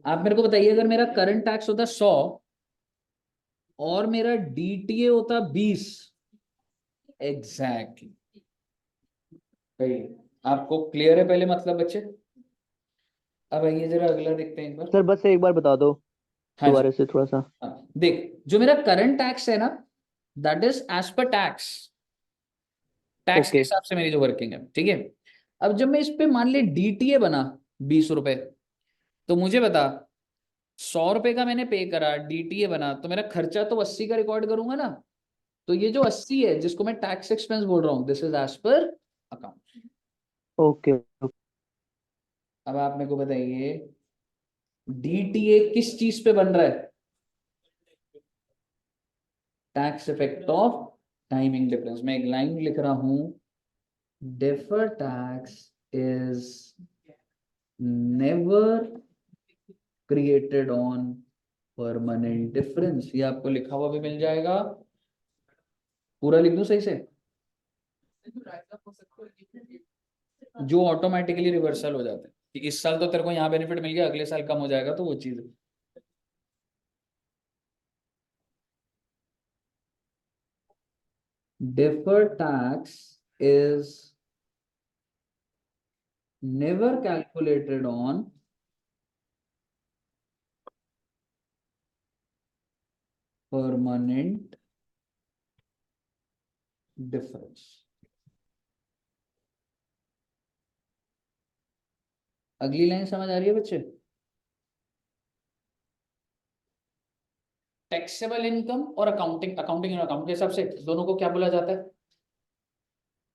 आप मेरे को बताइए, अगर मेरा करंट टैक्स होता 100 और मेरा डीटीए होता 20, एग्जैक्टली सही। आपको क्लियर है पहले मतलब बच्चे? अब आइए जरा अगला देखते हैं एक बार। सर बस एक बार बता दो हाँ जी, दोबारा से थोड़ा सा। हाँ, देख जो मेरा करंट टैक्स है ना, that is as per tax, tax के ओके हिसाब से मेरी जो वर्किंग है, ठीक है। अब जब मैं इस पे मान ले डीटीए बना 20 रुपए, तो मुझे बता 100 रुपए का मैंने पे करा, डीटीए बना, तो मेरा खर्चा तो 80 का रिकॉर्ड करूंगा ना। तो ये जो 80 है जिसको मैं टैक्स एक्सपेंस बोल रहा हूँ, this is as per account. Okay. अब आप मेरे को बताइए डीटीए किस चीज पे बन रहा है? Tax effect of timing difference. मैं एक लाइन लिख रहा हूं, deferred tax is never created on permanent difference। ये आपको लिखा हुआ भी मिल जाएगा, पूरा लिख दूं सही से? जो ऑटोमेटिकली रिवर्सल हो जाते हैं कि इस साल तो तेरे को यहाँ बेनिफिट मिल गया, अगले साल कम हो जाएगा, तो वो चीज है। deferred tax is never calculated on permanent difference। अगली लाइन समझ आ रही है बच्चे? टैक्सेबल इनकम और अकाउंटिंग, अकाउंटिंग और अकाउंट के हिसाब से दोनों को क्या बोला जाता है?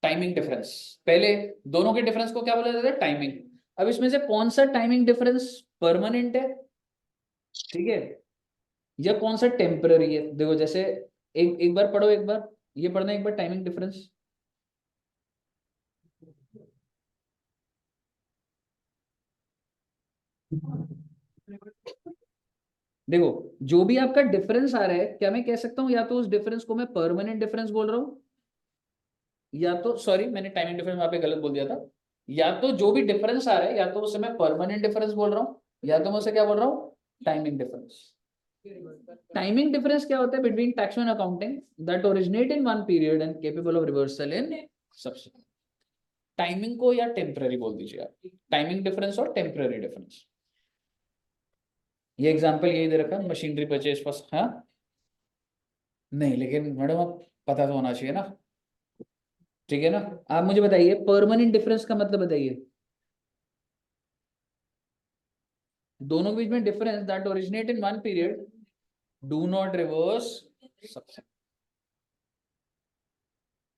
Timing difference. पहले दोनों के डिफरेंस को क्या बोला जाता है? टाइमिंग। अब इसमें से कौन सा टाइमिंग डिफरेंस परमानेंट है, ठीक है, या कौन सा टेम्पररी है? देखो जैसे एक एक बार पढ़ो, एक बार ये पढ़ना, एक बार टाइमिंग डिफरेंस। देखो जो भी आपका डिफरेंस आ रहा है, क्या मैं कह सकता हूं या तो उस डिफरेंस को मैं परमानेंट डिफरेंस बोल रहा हूं, या तो सॉरी मैंने टाइमिंग डिफरेंस वहां पे गलत बोल दिया था। या तो जो भी डिफरेंस आ रहा है, या तो उसे मैं परमानेंट डिफरेंस बोल रहा हूँ, या तो मैं उसे क्या बोल रहा हूँ? Timing difference. टाइमिंग डिफरेंस क्या होता है? Between tax and accounting that originate in one period and capable of reversal in subsequent. Timing को या टेम्पररी बोल दीजिए आप, टाइमिंग डिफरेंस और टेम्पररी डिफरेंस। ये एग्जांपल यही दे रखा है, मशीनरी परचेज फर्स्ट। हाँ नहीं, लेकिन मैडम आप पता तो होना चाहिए ना, ठीक है ना। आप मुझे बताइए परमानेंट डिफरेंस का मतलब बताइए। दोनों के बीच में difference that originate in one period do not reverse subsequent.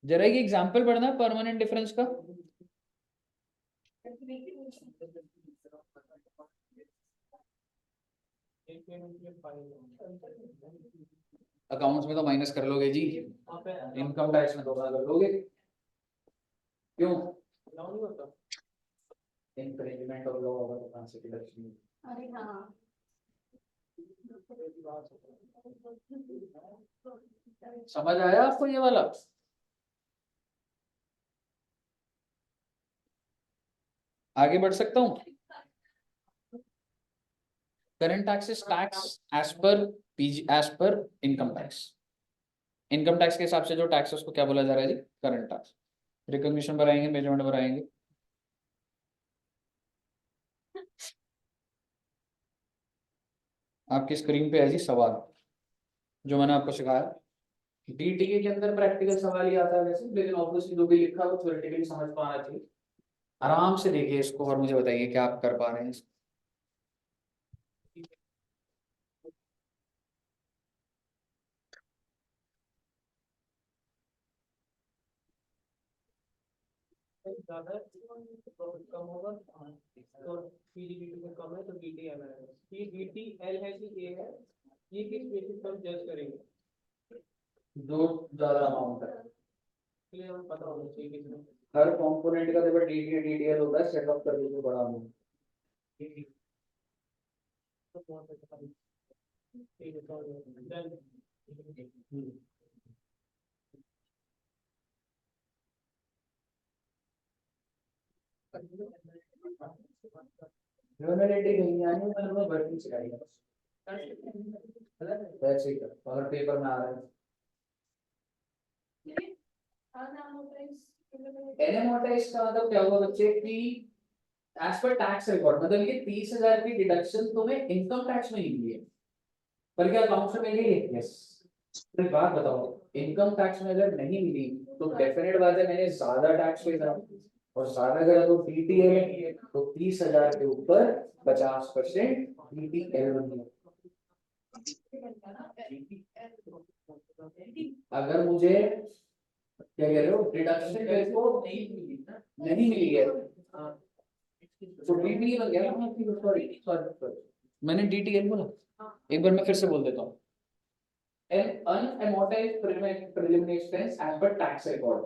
जरा एक एग्जांपल पढ़ना परमानेंट डिफरेंस का। अकाउंट्स में तो माइनस कर लोगे जी, इनकम टैक्स में तो कर लोगे, क्यों? इंफ्रिंजमेंट ऑफ लॉ होगा तो कहां से डिडक्शन? अरे हाँ। समझ आया आपको ये वाला? आगे बढ़ सकता हूं? Current tax is tax as per PG, as per income tax. Income tax के हिसाब से जो टैक्स है उसको क्या बोला जा रहा है जी? Current tax. रिकॉग्निशन बढ़ाएंगे, मेजरमेंट बढ़ाएंगे। आपकी स्क्रीन पे है जी सवाल जो मैंने आपको सिखाया। डीटीए के अंदर प्रैक्टिकल सवाल ही आता है वैसे, लेकिन ऑब्वियसली जो भी लिखा है वो थ्योरेटिकली समझ पाना चाहिए। आराम से देखिए इसको और मुझे बताइए क्या आप कर पा रहे हैं इसको। ज्यादा प्रॉफिट कम होगा तो पीजीबीटी में कम है तो डीटीएल आएगा। ये डीटीएल है कि ये है, ये किस बेसिस पर जज करेंगे? जो ज्यादा अमाउंट है, इसलिए हम पता होना चाहिए कितना। हर कंपोनेंट का देखो डीटीए डीटीएल होता है, सेटअप कर दीजिए बड़ा अमाउंट। तो बहुत अच्छा है। ठीक है, तो डन। यूनिलिटी नहीं आनी, मतलब वर्किंग सिखाई है वैसे ही कर, और पेपर में आ रहा है। एनएमोटाइज का मतलब क्या हुआ बच्चे कि एज पर टैक्स रिकॉर्ड, मतलब ये 30,000 की डिडक्शन तुम्हें इनकम टैक्स में ही मिली है, पर क्या अकाउंट में मिली है? यस। तो एक बात बताओ, इनकम टैक्स में अगर नहीं मिली तो डेफिनेट बात है मैंने ज्यादा टैक्स पे करा, और ज्यादा करा तो डीटीएल, तो 30,000 के ऊपर 50% डीटीएल बन गया। अगर मुझे क्या कह रहे हो, डिडक्शन मेरे को नहीं मिली है तो डीटीएल बन गया ना। सॉरी सॉरी, मैंने डीटीएल बोला, एक बार मैं फिर से बोल देता हूँ। An unamortized preliminary expense as per tax record,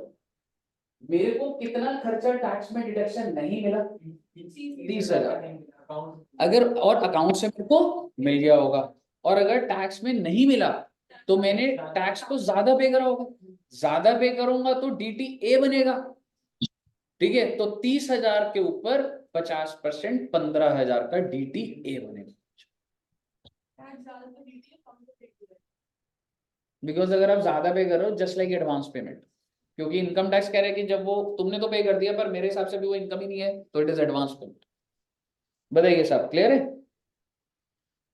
मेरे को कितना खर्चा टैक्स में डिडक्शन नहीं मिला? 30,000। अगर और अकाउंट से मेरे को मिल गया होगा, और अगर टैक्स में नहीं मिला तो मैंने टैक्स को ज्यादा पे करा होगा, ज्यादा पे करूंगा तो डीटीए बनेगा, ठीक है? तो 30,000 के ऊपर 50% 15,000 का डीटीए बनेगा। बिकॉज अगर आप ज्यादा पे कर रहे हो जस्ट लाइक एडवांस पेमेंट, क्योंकि इनकम टैक्स कह रहे हैं कि जब वो तुमने तो पे कर दिया पर मेरे हिसाब से भी वो इनकम ही नहीं है, तो इट इज एडवांस पेमेंट। बताइए साहब, क्लियर है?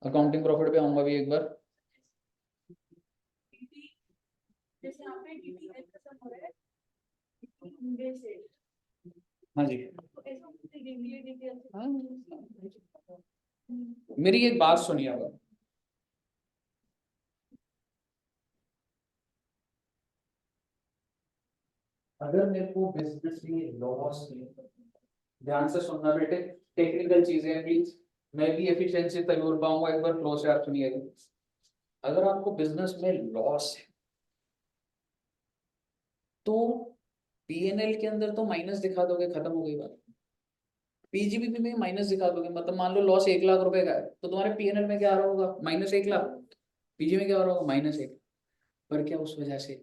अकाउंटिंग प्रॉफिट पे आऊंगा भी एक बार। हाँ जी, हाँ। मेरी एक बात सुनिए, अगर मेरे को बिजनेस में लॉस नहीं, ध्यान से सुनना बेटे, टेक्निकल चीजें प्लीज, मैं भी एफिशिएंसी तक बोल पाऊंगा, एक बार फ्लो से आप सुनिएगा। अगर आपको बिजनेस में लॉस है तो पीएनएल के अंदर तो माइनस दिखा दोगे, खत्म हो गई बात। पीजीबीपी में माइनस दिखा दोगे, मतलब मान लो लॉस 1 लाख रुपए का है तो तुम्हारे पीएनएल में क्या आ रहा होगा? -1 लाख। पीजी में क्या आ रहा होगा? -1। पर क्या उस वजह से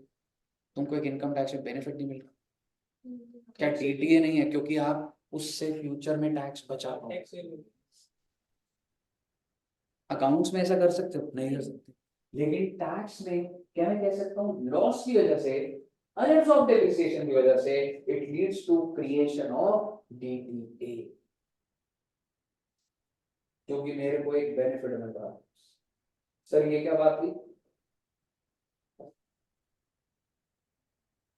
तुमको एक इनकम टैक्स में बेनिफिट नहीं मिल रहा? क्या टीटीए नहीं है? क्योंकि आप उससे फ्यूचर में टैक्स बचा पाओगे। अकाउंट्स में ऐसा कर सकते हो? नहीं कर सकते। लेकिन टैक्स में क्या मैं कह सकता हूँ, लॉस की वजह से, अनअब्सॉर्ब्ड डेप्रिसिएशन की वजह से it leads to creation of DTA, क्योंकि मेरे को एक बेनिफिट मिल रहा है। सर ये क्या बात हुई?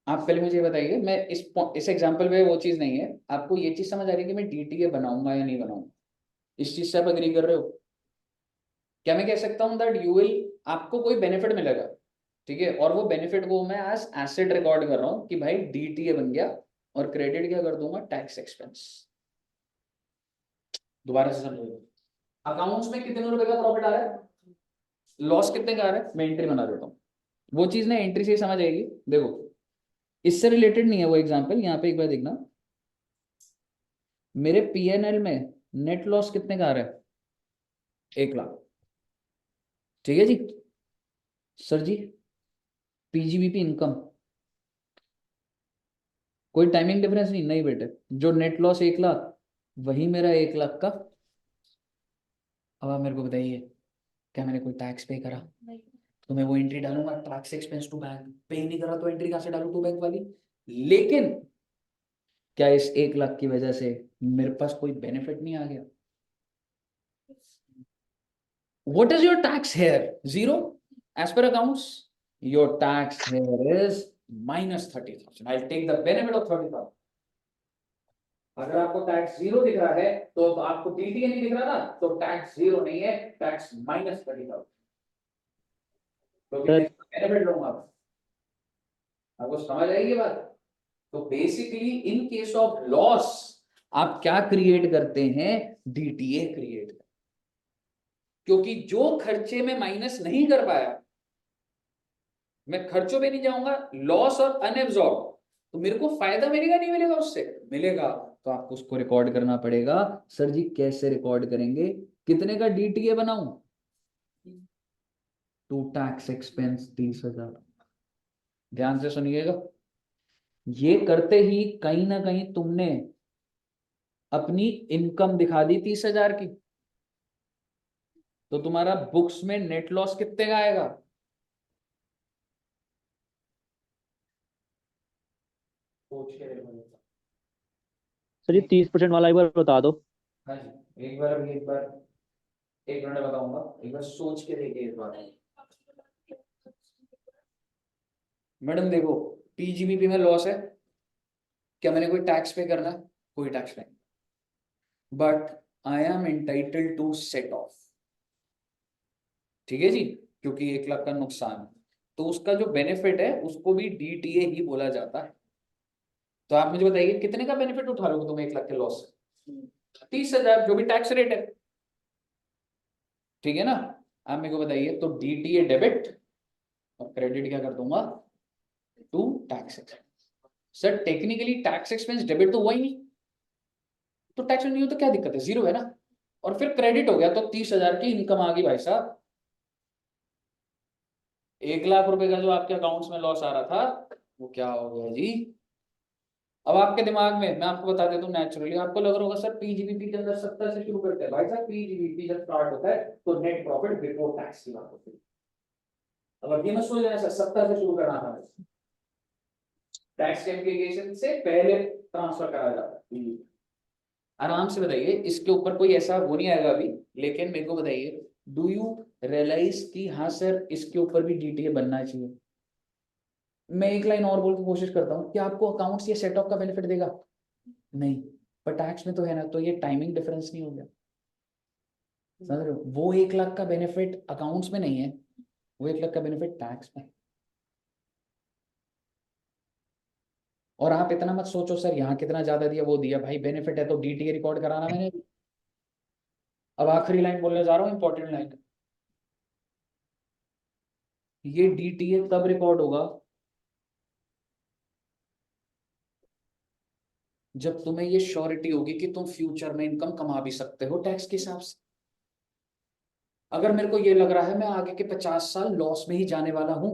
आप पहले मुझे बताइए, मैं इस एग्जांपल में वो चीज नहीं है, आपको ये चीज समझ आ रही है कि मैं डीटीए बनाऊंगा या नहीं बनाऊंगा? इस चीज से आप एग्री कर रहे हो? क्या मैं कह सकता हूँ दैट यू विल, आपको कोई बेनिफिट मिलेगा, ठीक है, और वो बेनिफिट को मैं एज एसेट रिकॉर्ड कर रहा हूँ कि भाई डीटीए बन गया, और क्रेडिट क्या कर दूंगा? Tax expense. दोबारा से समझो, अकाउंट्स में कितने रुपए का प्रॉफिट आ रहा है, लॉस कितने का आ रहा है, मैं एंट्री बना देता हूँ, वो चीज ना एंट्री से ही समझ आएगी। देखो इससे रिलेटेड नहीं है वो एग्जांपल, यहाँ पे एक बार देखना, मेरे पीएनएल में नेट लॉस कितने का आ रहा है? 1 लाख, ठीक है जी। सर जी पीजीबीपी इनकम कोई टाइमिंग डिफरेंस नहीं? नहीं बेटे, जो नेट लॉस 1 लाख वही मेरा 1 लाख का। अब आप मेरे को बताइए, क्या मैंने कोई टैक्स पे करा? तो मैं वो एंट्री डालूंगा टैक्स एक्सपेंस टू बैंक, पे ही नहीं करा तो एंट्री कहां से डालू? टू बैंक वाली। लेकिन क्या इस 1 लाख की वजह से मेरे पास कोई बेनिफिट नहीं आ गया? What is your tax here? 0 as per accounts. Your tax here is -30,000. I'll take the benefit of 30,000. अगर आपको टैक्स 0 दिख रहा है तो आपको डीटीए नहीं दिख रहा ना, तो टैक्स 0 नहीं है, टैक्स -30,000, तो बेनिफिट लूंगा। आपको समझ आएगी बात? तो basically in case of loss आप क्या क्रिएट करते हैं? डीटीए क्रिएट करते, क्योंकि जो खर्चे में माइनस नहीं कर पाया, मैं खर्चों पे नहीं जाऊंगा, लॉस और अनएब्सॉर्ब, तो मेरे को फायदा मिलेगा नहीं मिलेगा? उससे मिलेगा, तो आपको उसको रिकॉर्ड करना पड़ेगा। सर जी कैसे रिकॉर्ड करेंगे? कितने का डीटीए बनाऊं? To tax expense 30,000। ध्यान से सुनिएगा, ये करते ही कहीं ना कहीं तुमने अपनी इनकम दिखा दी 30,000 की, तो तुम्हारा बुक्स में नेट लॉस कितने का आएगा? सोच के देखो। सर ये 30% वाला एक बार बता दो। हाँ जी, एक बार एक मिनट बताऊंगा, एक बार सोच के देखिए इस बार। मैडम देखो, पीजीबीपी में लॉस है, क्या मैंने कोई टैक्स पे करना है? कोई टैक्स नहीं, but I am entitled to set off, ठीक है जी, क्योंकि 1 लाख का नुकसान है, तो उसका जो बेनिफिट है उसको भी डीटीए ही बोला जाता है। तो आप मुझे बताइए कितने का बेनिफिट उठा लोगे तुम 1 लाख के लॉस से? 30,000, जो भी टैक्स रेट है, ठीक है ना? आप मेरे को बताइए, तो डीटीए डेबिट और क्रेडिट क्या कर दूंगा to tax expense. Sir technically tax expense debit तो हुआ ही नहीं, तो टैक्स नहीं हो तो क्या दिक्कत है, जीरो है ना। और फिर क्रेडिट हो गया, तो 30,000 की इनकम आ गई भाई साहब। 1 लाख रुपए का जो आपके अकाउंट्स में लॉस आ रहा था, वो क्या हो गया जी? अब आपके दिमाग में मैं आपको बता देता हूँ, नेचुरली आपको लग रहा होगा सर पीजीबीपी के अंदर 70 से शुरू करते हैं। भाई साहब पीजीबीपी जब स्टार्ट होता है तो नेट प्रॉफिट बिफोर टैक्स की बात होती है। अब ये मत सोच लेना सर 70 से शुरू करना था, टैक्स के इम्प्लीकेशन से पहले ट्रांसफर करा जाता है। आराम से बताइए, इसके ऊपर कोई ऐसा वो नहीं आएगा अभी, लेकिन मेरे को बताइए, डू यू रियलाइज कि हाँ सर इसके ऊपर भी डीटीए बनना चाहिए? मैं एक लाइन और बोल के कोशिश करता हूँ कि आपको अकाउंट्स ये सेट ऑफ का बेनिफिट देगा नहीं, पर टैक्स में तो है ना, तो ये टाइमिंग डिफरेंस नहीं हो गया? समझ रहे हो? वो 1 लाख का बेनिफिट अकाउंट्स में नहीं है, वो 1 लाख का बेनिफिट टैक्स में। और आप इतना मत सोचो सर यहाँ कितना ज्यादा दिया वो दिया, भाई बेनिफिट है तो डीटीए रिकॉर्ड कराना मैंने। अब आखिरी लाइन बोलने जा रहा हूँ, इंपॉर्टेंट लाइन। ये डीटीए तब रिकॉर्ड होगा जब तुम्हें ये श्योरिटी होगी कि तुम फ्यूचर में इनकम कमा भी सकते हो टैक्स के हिसाब से। अगर मेरे को ये लग रहा है मैं आगे के 50 साल लॉस में ही जाने वाला हूं,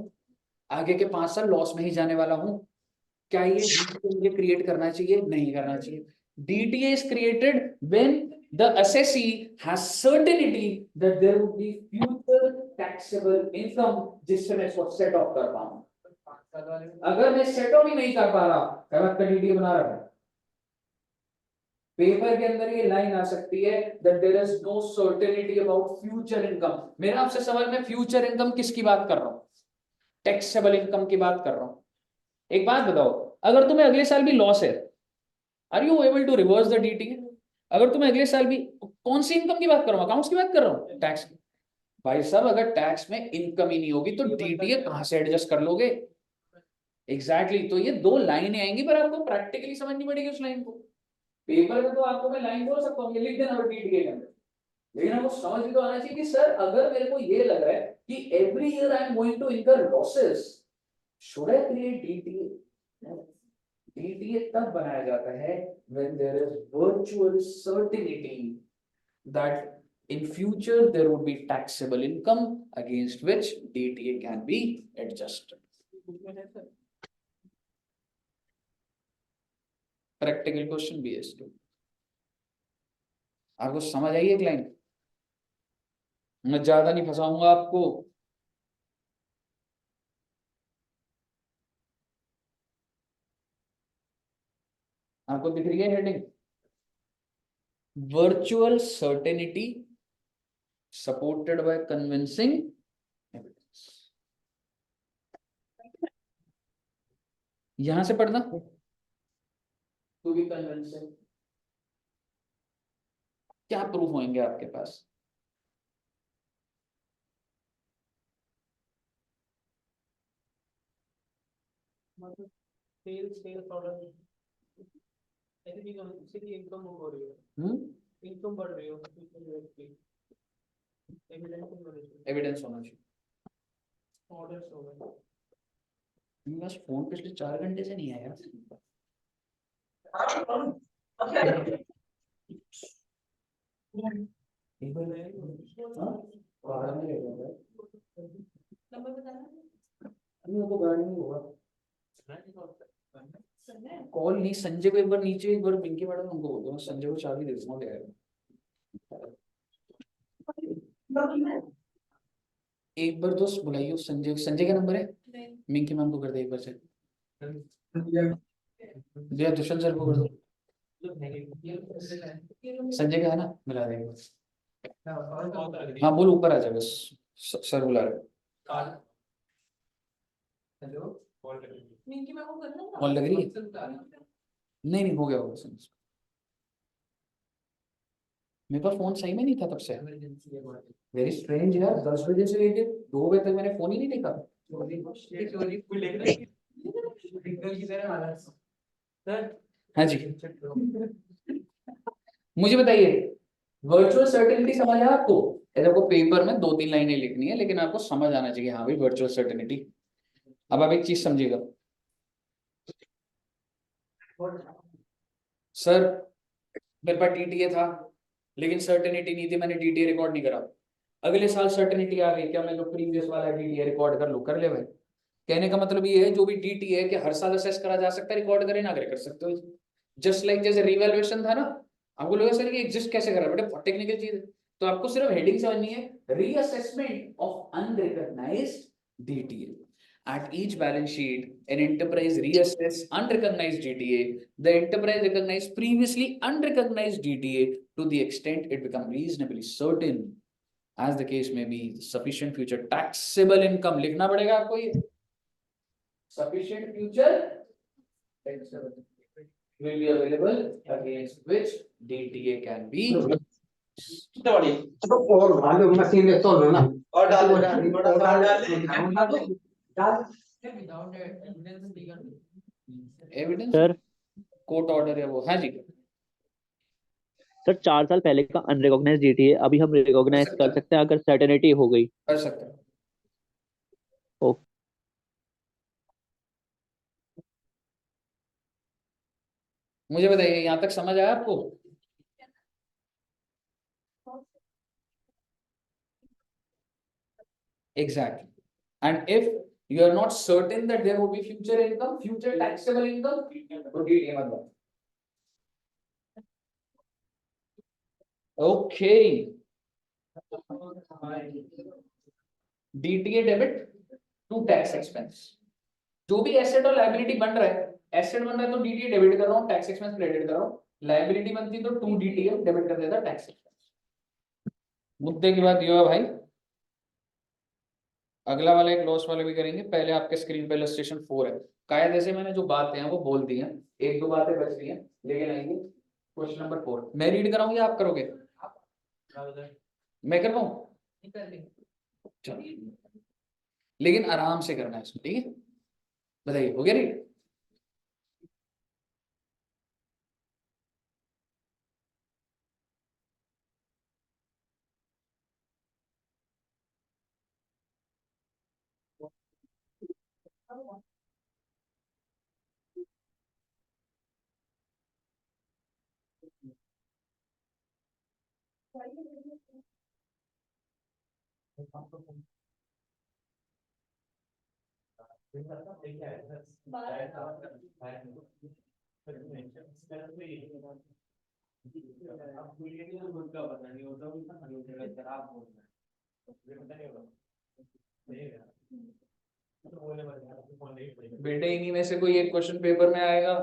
आगे के 5 साल लॉस में ही जाने वाला हूं, क्या ये DTA मुझे क्रिएट करना चाहिए? नहीं करना चाहिए। DTA is created when the assessee has certainty that there would be future taxable income, जिससे मैं इसको सेट ऑफ कर पाऊं। अगर मैं सेट ऑफ ही नहीं कर पा रहा, क्या डीटीए बना रहा है, पेपर के अंदर ये लाइन आ सकती है that there is no certainty about future income। मेरा आपसे सवाल, मैं फ्यूचर इनकम किसकी बात कर रहा हूं? टैक्सेबल इनकम की बात कर रहा हूं। एक बात बताओ, अगर तुम्हें अगले साल भी लॉस है, are you able to reverse the DTA? अगर तुम्हें अगले साल भी, कौन सी इनकम की बात कर रहा हूं? अकाउंट्स की बात कर रहा हूं, टैक्स की। भाई साहब अगर टैक्स में इनकम ही नहीं होगी तो डीटीए कहां से एडजस्ट कर लोगे? एग्जैक्टली तो ये दो लाइनें आएंगी, पर आपको प्रैक्टिकली समझनी पड़ेगी उस लाइन को। पेपर में तो आपको मैं लाइन बोल सकता हूँ, ये लिख देना डीटीए के अंदर, लेकिन हमको समझ भी तो आना चाहिए कि सर अगर मेरे को ये लग रहा है कि every year I am going to incur losses, should I create DTA? DTA तब बनाया जाता है when there is virtual certainty that in future there would be taxable income against which DTA can be adjusted. Practical question भी है इसके। आपको समझ आई एक लाइन? मैं ज्यादा नहीं फंसाऊंगा आपको। आपको दिख रही है heading? Virtual certainty supported by convincing evidence. यहां से पढ़ना, टू बी कन्विंसिंग। क्या प्रूफ होंगे आपके पास? मतलब सेल्स ऑर्डर ऐसी चीज इससे की इनकम हो रही है, इनकम बढ़ रही हो, एविडेंस होना चाहिए। ऑर्डर्स हो गए। मेरे पास फोन पिछले 4 घंटे से नहीं आया। एक बार कार में ले लो, नंबर बताना। अभी वो तो गाड़ी में होगा। कॉल नहीं, संजय को एक बार नीचे, एक बार पिंकी मैडम उनको बोल दो, मैं संजय को चाबी दे दूंगा, ले आएगा। एक बार दोस्त बुलाइए उस संजय, संजय का नंबर है, मिंकी मैम को कर दे एक बार से, भैया दुष्यंत सर को कर दो, संजय का है ना, मिला देंगे। हाँ बोल, ऊपर आ जाए बस, सर बुला रहे। कॉल लग रही है? नहीं नहीं, हो गया होगा सर। मेरे पास फोन सही में नहीं था तब से, वेरी स्ट्रेंज यार, 10 बजे से लेके 2 बजे तक मैंने फोन ही नहीं देखा। हाँ जी, मुझे बताइए, वर्चुअल सर्टेनिटी समझ आया आपको? ऐसा को पेपर में 2-3 लाइनें लिखनी है, लेकिन आपको समझ आना चाहिए, हाँ भाई वर्चुअल सर्टेनिटी। अब आप एक चीज समझिएगा सर, मेरे पास टीटीए था लेकिन सर्टेनिटी नहीं थी, मैंने डीटीए रिकॉर्ड नहीं करा। अगले साल सर्टेनिटी आ गई, क्या मैं लोग प्रीवियस वाला डीटीए रिकॉर्ड कर लूं? कर ले भाई। कहने का मतलब ये है, जो भी डीटीए है कि हर साल असेस करा जा सकता है, रिकॉर्ड करे ना करे कर सकते हो। जस्ट लाइक जैसे रिवैल्यूएशन था ना, आपको लगा सर ये एग्जिस्ट कैसे करा, बेटा बहुत टेक्निकल चीज है। तो आपको सिर्फ हेडिंग समझनी है, reassessment of unrecognised DTA. At each balance sheet, an enterprise reassess unrecognized DTA. The enterprise recognize previously unrecognized DTA to the extent it become reasonably certain, as the case may be, sufficient future taxable income. लिखना पड़ेगा आपको ये, sufficient future taxable will be available against which DTA can be. और भालो machine में तो लो ना, और डाल एविडेंस सर कोर्ट ऑर्डर है वो, हाँ जी सर 4 साल पहले का अनरिकॉग्नाइज डीटीए अभी हम रिकॉग्नाइज कर सकते हैं अगर सर्टेनिटी हो गई? कर सकते हैं। ओ, मुझे बताइए यहाँ तक समझ आया आपको? Exactly. And if you are not certain that there will be future income, future taxable income, तो DTA मत दो। Okay. DTA debit to tax expense. जो भी एसेट और लायबिलिटी बन रहा है, एसेट बन रहा है तो डीटीए डेबिट कर रहा हूँ, टैक्स एक्सपेंस क्रेडिट कर रहा हूँ। लायबिलिटी बनती तो 2 डीटीए डेबिट कर देता टैक्स एक्सपेंस। मुद्दे की बात ये है भाई, अगला वाला एक लॉस वाले भी करेंगे, पहले आपके स्क्रीन पे इलस्ट्रेशन 4 है। कायदे से मैंने जो बातें हैं वो बोल दी हैं, 1-2 बातें बच रही हैं, लेकिन आएंगे क्वेश्चन नंबर 4। मैं रीड कराऊं या आप करोगे? मैं कर पाऊं? चलो, लेकिन आराम से करना है इसमें, ठीक है? बताइए हो गया रीड? बेटे इन्हीं में से कोई एक क्वेश्चन पेपर में आएगा।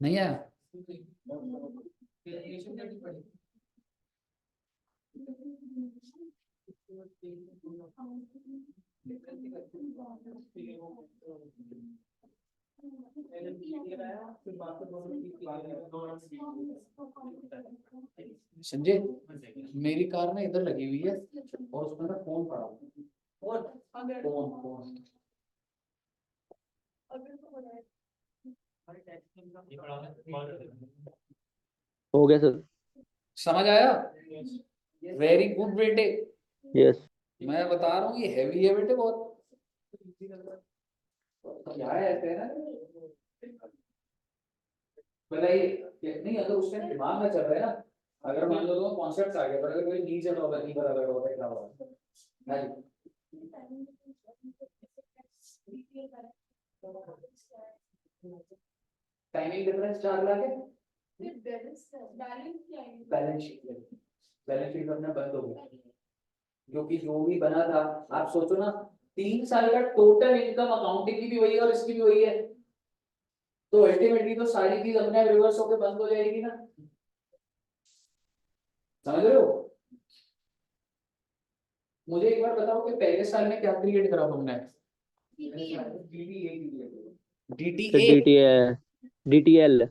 नहीं आया? संजय, मेरी कार ना इधर लगी हुई है और उसमें ना फोन पड़ा हुआ है। फोन हो गया सर। समझ आया? वेरी गुड बेटे। यस। मैं बता रहा हूँ ये हैवी है बेटे बहुत। क्या है ऐसे ना, बताइए नहीं, अगर उस टाइम दिमाग में चल रहा है ना, अगर मान लो तो कॉन्सेप्ट आ गया, पर अगर कोई नीचे तो होगा नहीं, बराबर होगा क्या होगा? हाँ जी। टाइमिंग डिफरेंस 4 लाख है। बैलेंस शीट अपना बंद हो गया, क्योंकि जो भी बना था, आप सोचो ना, 3 साल का टोटल इनकम अकाउंटिंग की भी वही है और इसकी भी वही है, तो अल्टीमेटली तो सारी चीज अपने रिवर्स होकर बंद हो जाएगी ना। समझ रहे हो? मुझे एक बार बताओ कि पहले साल में क्या क्रिएट करा तुमने? DTA। DTL।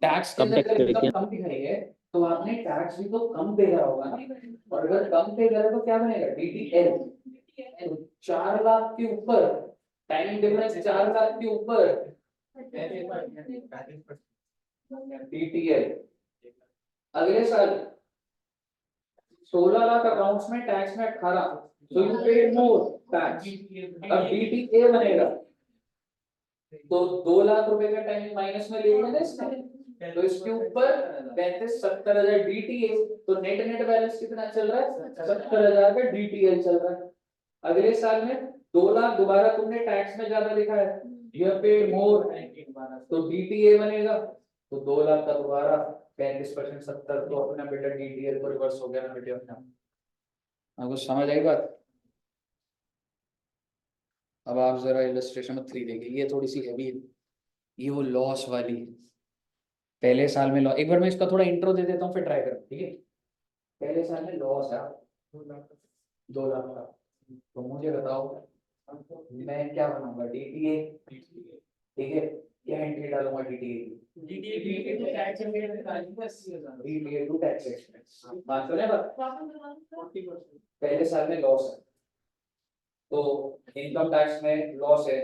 टैक्स के कम अंदर टैक्स अगर क्रेडिट इनकम किया। कम दिखाई है तो आपने टैक्स भी तो कम पे करा होगा ना, और अगर कम पे करे तो क्या बनेगा? DTL। 4 लाख के ऊपर, टाइमिंग डिफरेंस 4 लाख के ऊपर, DTL। अगले साल 16 लाख अकाउंट्स में, टैक्स में 18, तो यू पे मोर टैक्स। अब DTA बनेगा तो 2 लाख रुपए का टाइमिंग माइनस में ले लिया ना इसने, तो इसके ऊपर 35-70 हजार DTA, तो नेट बैलेंस कितना चल रहा है? 70,000 का DTL चल रहा है। अगले साल में 2 लाख दोबारा तुमने टैक्स में ज्यादा लिखा है, यू पे मोर, तो DTA बनेगा, तो 2 लाख का दोबारा 35% 70, तो अपना बेटा DTL को रिवर्स हो गया ना बेटे अपना। आपको समझ आई बात? अब आप जरा इलस्ट्रेशन में 3 देखिए, ये थोड़ी सी हैवी है, ये वो लॉस वाली है। पहले साल में लॉस, एक बार मैं इसका थोड़ा इंट्रो दे देता हूँ फिर ट्राई करो, ठीक है? पहले साल में लॉस है 2 लाख का, तो मुझे बताओ मैं क्या बनाऊंगा? DTA, ठीक है? क्या एंट्री डालूंगा DTA की? DTA टू टैक्स एक्सपेंस, बात करें बात। पहले साल में लॉस है, तो इनकम टैक्स में लॉस है,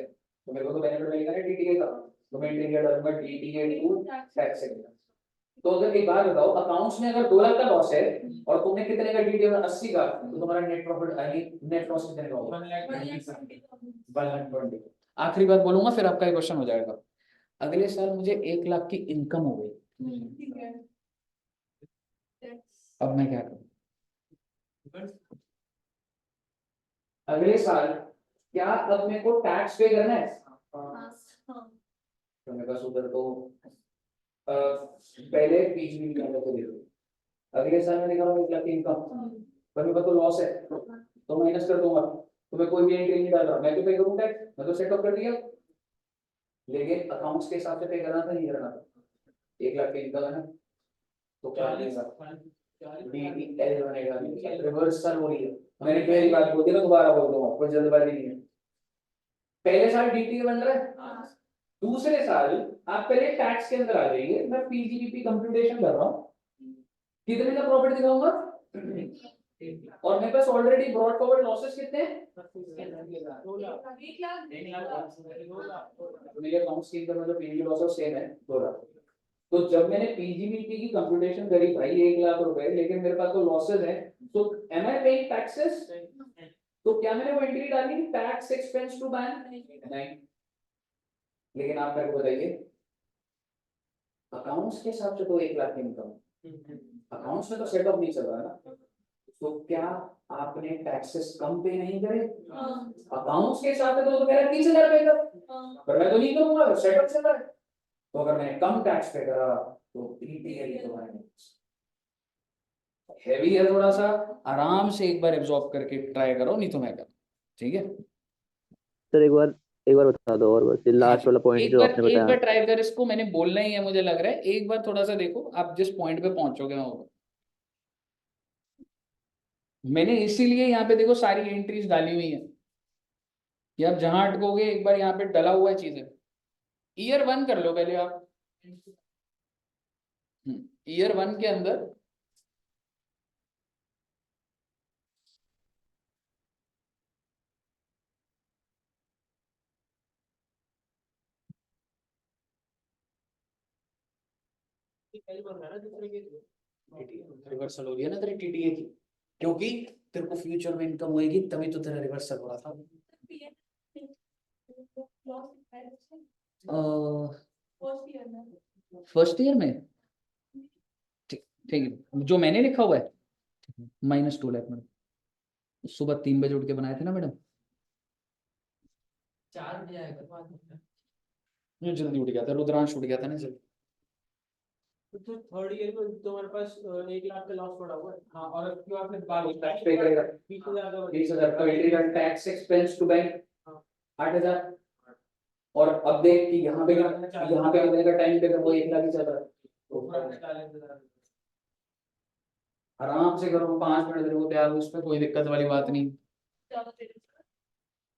तो मेरे को तो बेनिफिट मिलेगा ना DTA का, तो मैं एंट्री डालूंगा DTA टू टैक्स एक्सपेंस। तो अगर एक बात बताओ, अकाउंट्स में अगर 2 लाख का लॉस है और तुमने कितने का DTA में 80 का, तो तुम्हारा नेट प्रॉफिट यानी नेट लॉस कितने का होगा? 120। आखिरी बात बोलूंगा फिर आपका क्वेश्चन हो जाएगा। अगले साल मुझे 1 लाख की इनकम हो गई, अब मैं क्या करूं? अगले साल क्या अब मेरे को टैक्स पे करना है? तो मेरे पास उधर तो पहले PGBP का तो दे दो, अगले साल में देखा 1 लाख की इनकम, पर मेरे पास तो लॉस है तो माइनस कर दूंगा, तो मैं कोई भी एंट्री नहीं डाल रहा, मैं तो पे करूँ टैक्स, मैं तो सेटअप कर दिया, लेकिन अकाउंट्स के हिसाब से पे करना था नहीं करना था? 1 लाख की इनकम है ना, तो क्या बनेगा? DTL बनेगा, रिवर्सल हो रही है। मैंने पहली बात बोल दी, मैं दोबारा बोल दूंगा, कोई जल्दबाजी नहीं है। पहले साल DTA बन रहा है, दूसरे साल आप पहले टैक्स के अंदर आ जाइए, मैं PGBP कंप्यूटेशन कर रहा हूँ, कितने का प्रॉफिट दिखाऊंगा? और मेरे पास ऑलरेडी ब्रॉड फॉरवर्ड लॉसेस कितने हैं? मेरे अकाउंट्स के अंदर मतलब पीवी लॉसेस सेम है 2 लाख। तो जब मैंने PGBP की कंप्यूटेशन करी भाई 1 लाख रुपए, लेकिन मेरे पास तो लॉसेस हैं, तो एम आई पेइंग टैक्सेस? तो क्या मैंने वो एंट्री डाली टैक्स एक्सपेंस टू बैंक? नहीं। लेकिन आप मेरे को बताइए, अकाउंट्स के हिसाब से तो 1 लाख की इनकम, अकाउंट्स में तो सेटअप नहीं चल रहा ना, तो क्या आपने टैक्सेस कम पे नहीं करे? अकाउंट्स के हिसाब से तो कह रहा है 30,000 पे कर, पर मैं तो नहीं करूंगा, सेटअप चल रहा है, तो अगर मैंने कम टैक्स पे करा तो DTL तो हैवी है थोड़ा सा, आराम से एक बार एब्जॉर्ब करके ट्राई करो, नहीं तो मैं कर, ठीक है? सर एक बार बता दो और बस हाँ लास्ट जी, वाला पॉइंट जो आपने एक बताया। बार ट्राई कर, इसको मैंने बोलना ही है मुझे लग रहा है, एक बार थोड़ा सा देखो आप जिस पॉइंट पे पहुंचोगे मैं वो, मैंने इसीलिए यहाँ पे देखो सारी एंट्रीज डाली हुई है कि आप जहां अटकोगे एक बार यहाँ पे डला हुआ है चीजें। ईयर 1 कर लो पहले आप, ईयर 1 के अंदर एल बन रहा है ना दूसरे के लिए। रिवर्सल हो रही है ना तेरी टीडीए की, क्योंकि तेरे को फ्यूचर में इनकम होएगी तभी तो तेरा रिवर्सल हो रहा था। फर्स्ट ईयर में ठीक ठीक है, जो मैंने लिखा हुआ है -2 लाख मैडम, सुबह 3 बजे उठ के बनाए थे ना मैडम, 4 बजे आएगा बाद में। मैं जल्दी उठ गया था, रुद्रांश उठ गया था ना जल्दी। तो थर्ड ईयर में तुम्हारे पास 1 लाख का लॉस पड़ा हुआ है। हाँ, और उसके बाद फिर बाद टैक्स पे करेगा 20,000 का 20,000 का एंट्री का टैक्स एक्सपेंस टू बैंक हाँ। 8,000। और अब देख कि यहाँ पे कितने का टाइम पे वो 1 लाख ही चल रहा है, पूरा 40,000। आराम से करो, 5 मिनट दे वो तैयार हो, उसमें कोई दिक्कत वाली बात नहीं।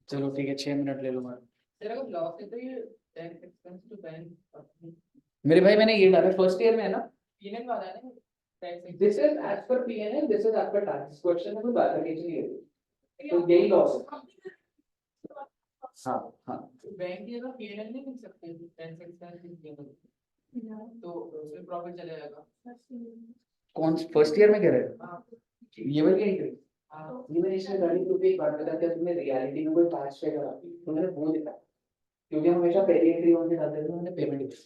चलो ठीक है 6 मिनट ले लो मैडम। तेरा को लॉस है तो ये टैक्स एक्सपेंस टू बैंक मेरे भाई मैंने ये डाला फर्स्ट ईयर में है ना, पीएनएल वाला है ना tax. This is as per PNL, this is as per tax, question में कोई बात नहीं है, तो यही लॉस है। हाँ हाँ बैंक की अगर पीएनएल नहीं लिख सकते टैक्स एक्सपेंस पीएनएल तो उसमें प्रॉफिट चला जाएगा। कौन फर्स्ट ईयर में कह रहे हो? हाँ ये वाली एंट्री हाँ ये मैंने इसमें गाड़ी को एक बात बता दिया, तुमने रियलिटी में कोई टैक्स पे करा तो मैंने वो लिखा, क्योंकि हम हमेशा पहली एंट्री वहां से डालते थे, हमने पेमेंट की।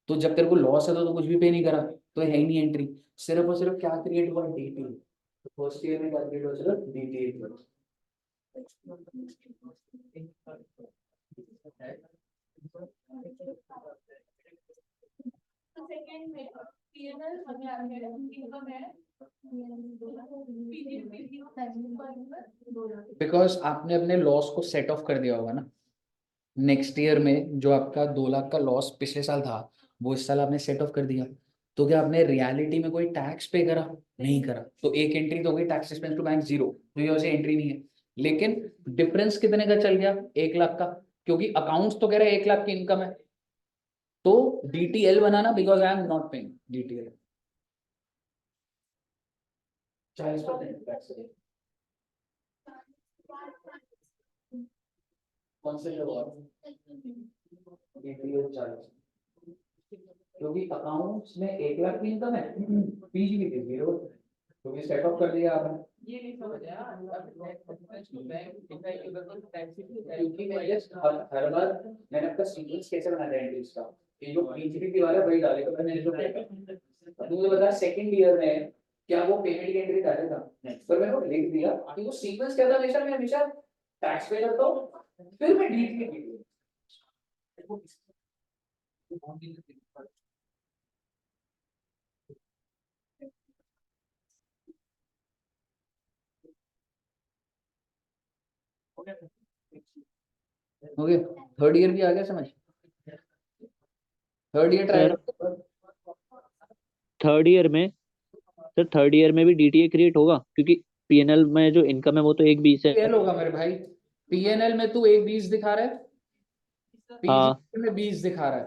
तो जब तेरे को लॉस है तो कुछ भी पे नहीं करा तो है ही नहीं एंट्री, सिर्फ और सिर्फ क्या क्रिएट हुआ, डीटी। तो फर्स्ट ईयर में क्या क्रिएट हुआ, सिर्फ डीटी। सेकंड में पीएनएल हमें आ गया इनकम है बिकॉज आपने अपने लॉस को सेट ऑफ कर दिया होगा ना, नेक्स्ट ईयर में जो आपका 2 लाख का लॉस पिछले साल था वो इस साल आपने सेट ऑफ कर दिया। तो क्या आपने रियलिटी में कोई टैक्स पे करा? नहीं करा, तो एक एंट्री तो गई टैक्स एक्सपेंस टू बैंक 0, तो ये वैसे एंट्री नहीं है। लेकिन डिफरेंस कितने का चल गया? 1 लाख का, क्योंकि अकाउंट्स तो कह रहे हैं 1 लाख की इनकम है, तो DTL banana, because I am not paying DTL 40% tax. कौन से डीटीएल 40, क्योंकि अकाउंट्स में 1 लाख की इनकम है, पीजीबी की 0, क्योंकि सेट ऑफ कर दिया आपने। ये नहीं समझ आया अब टैक्स एक्सपेंस टू बैंक इनका अगर कोई टैक्स क्योंकि मैं जस्ट हर बार मैंने आपका सीक्वेंस कैसे बनाया था एंट्रीज का, ये जो पीजीबी की वाला वही डालेगा, मैंने जो अब मुझे बता सेकंड ईयर में क्या वो पेमेंट की एंट्री डालेगा? पर मैंने वो लिख दिया कि वो सीक्वेंस क्या था, हमेशा मैं हमेशा टैक्स पे करता हूं, फिर मैं डीटी के हो गया। थर्ड ईयर भी आ गया समझ, third year try sir third year में सर थर्ड ईयर में भी डीटीए क्रिएट होगा, क्योंकि पीएनएल में जो इनकम है वो तो 1,20 है। पीएल होगा मेरे भाई, पीएनएल में तू 1,20 दिखा रहा है, हाँ पीजीपी में 20 दिखा रहा है,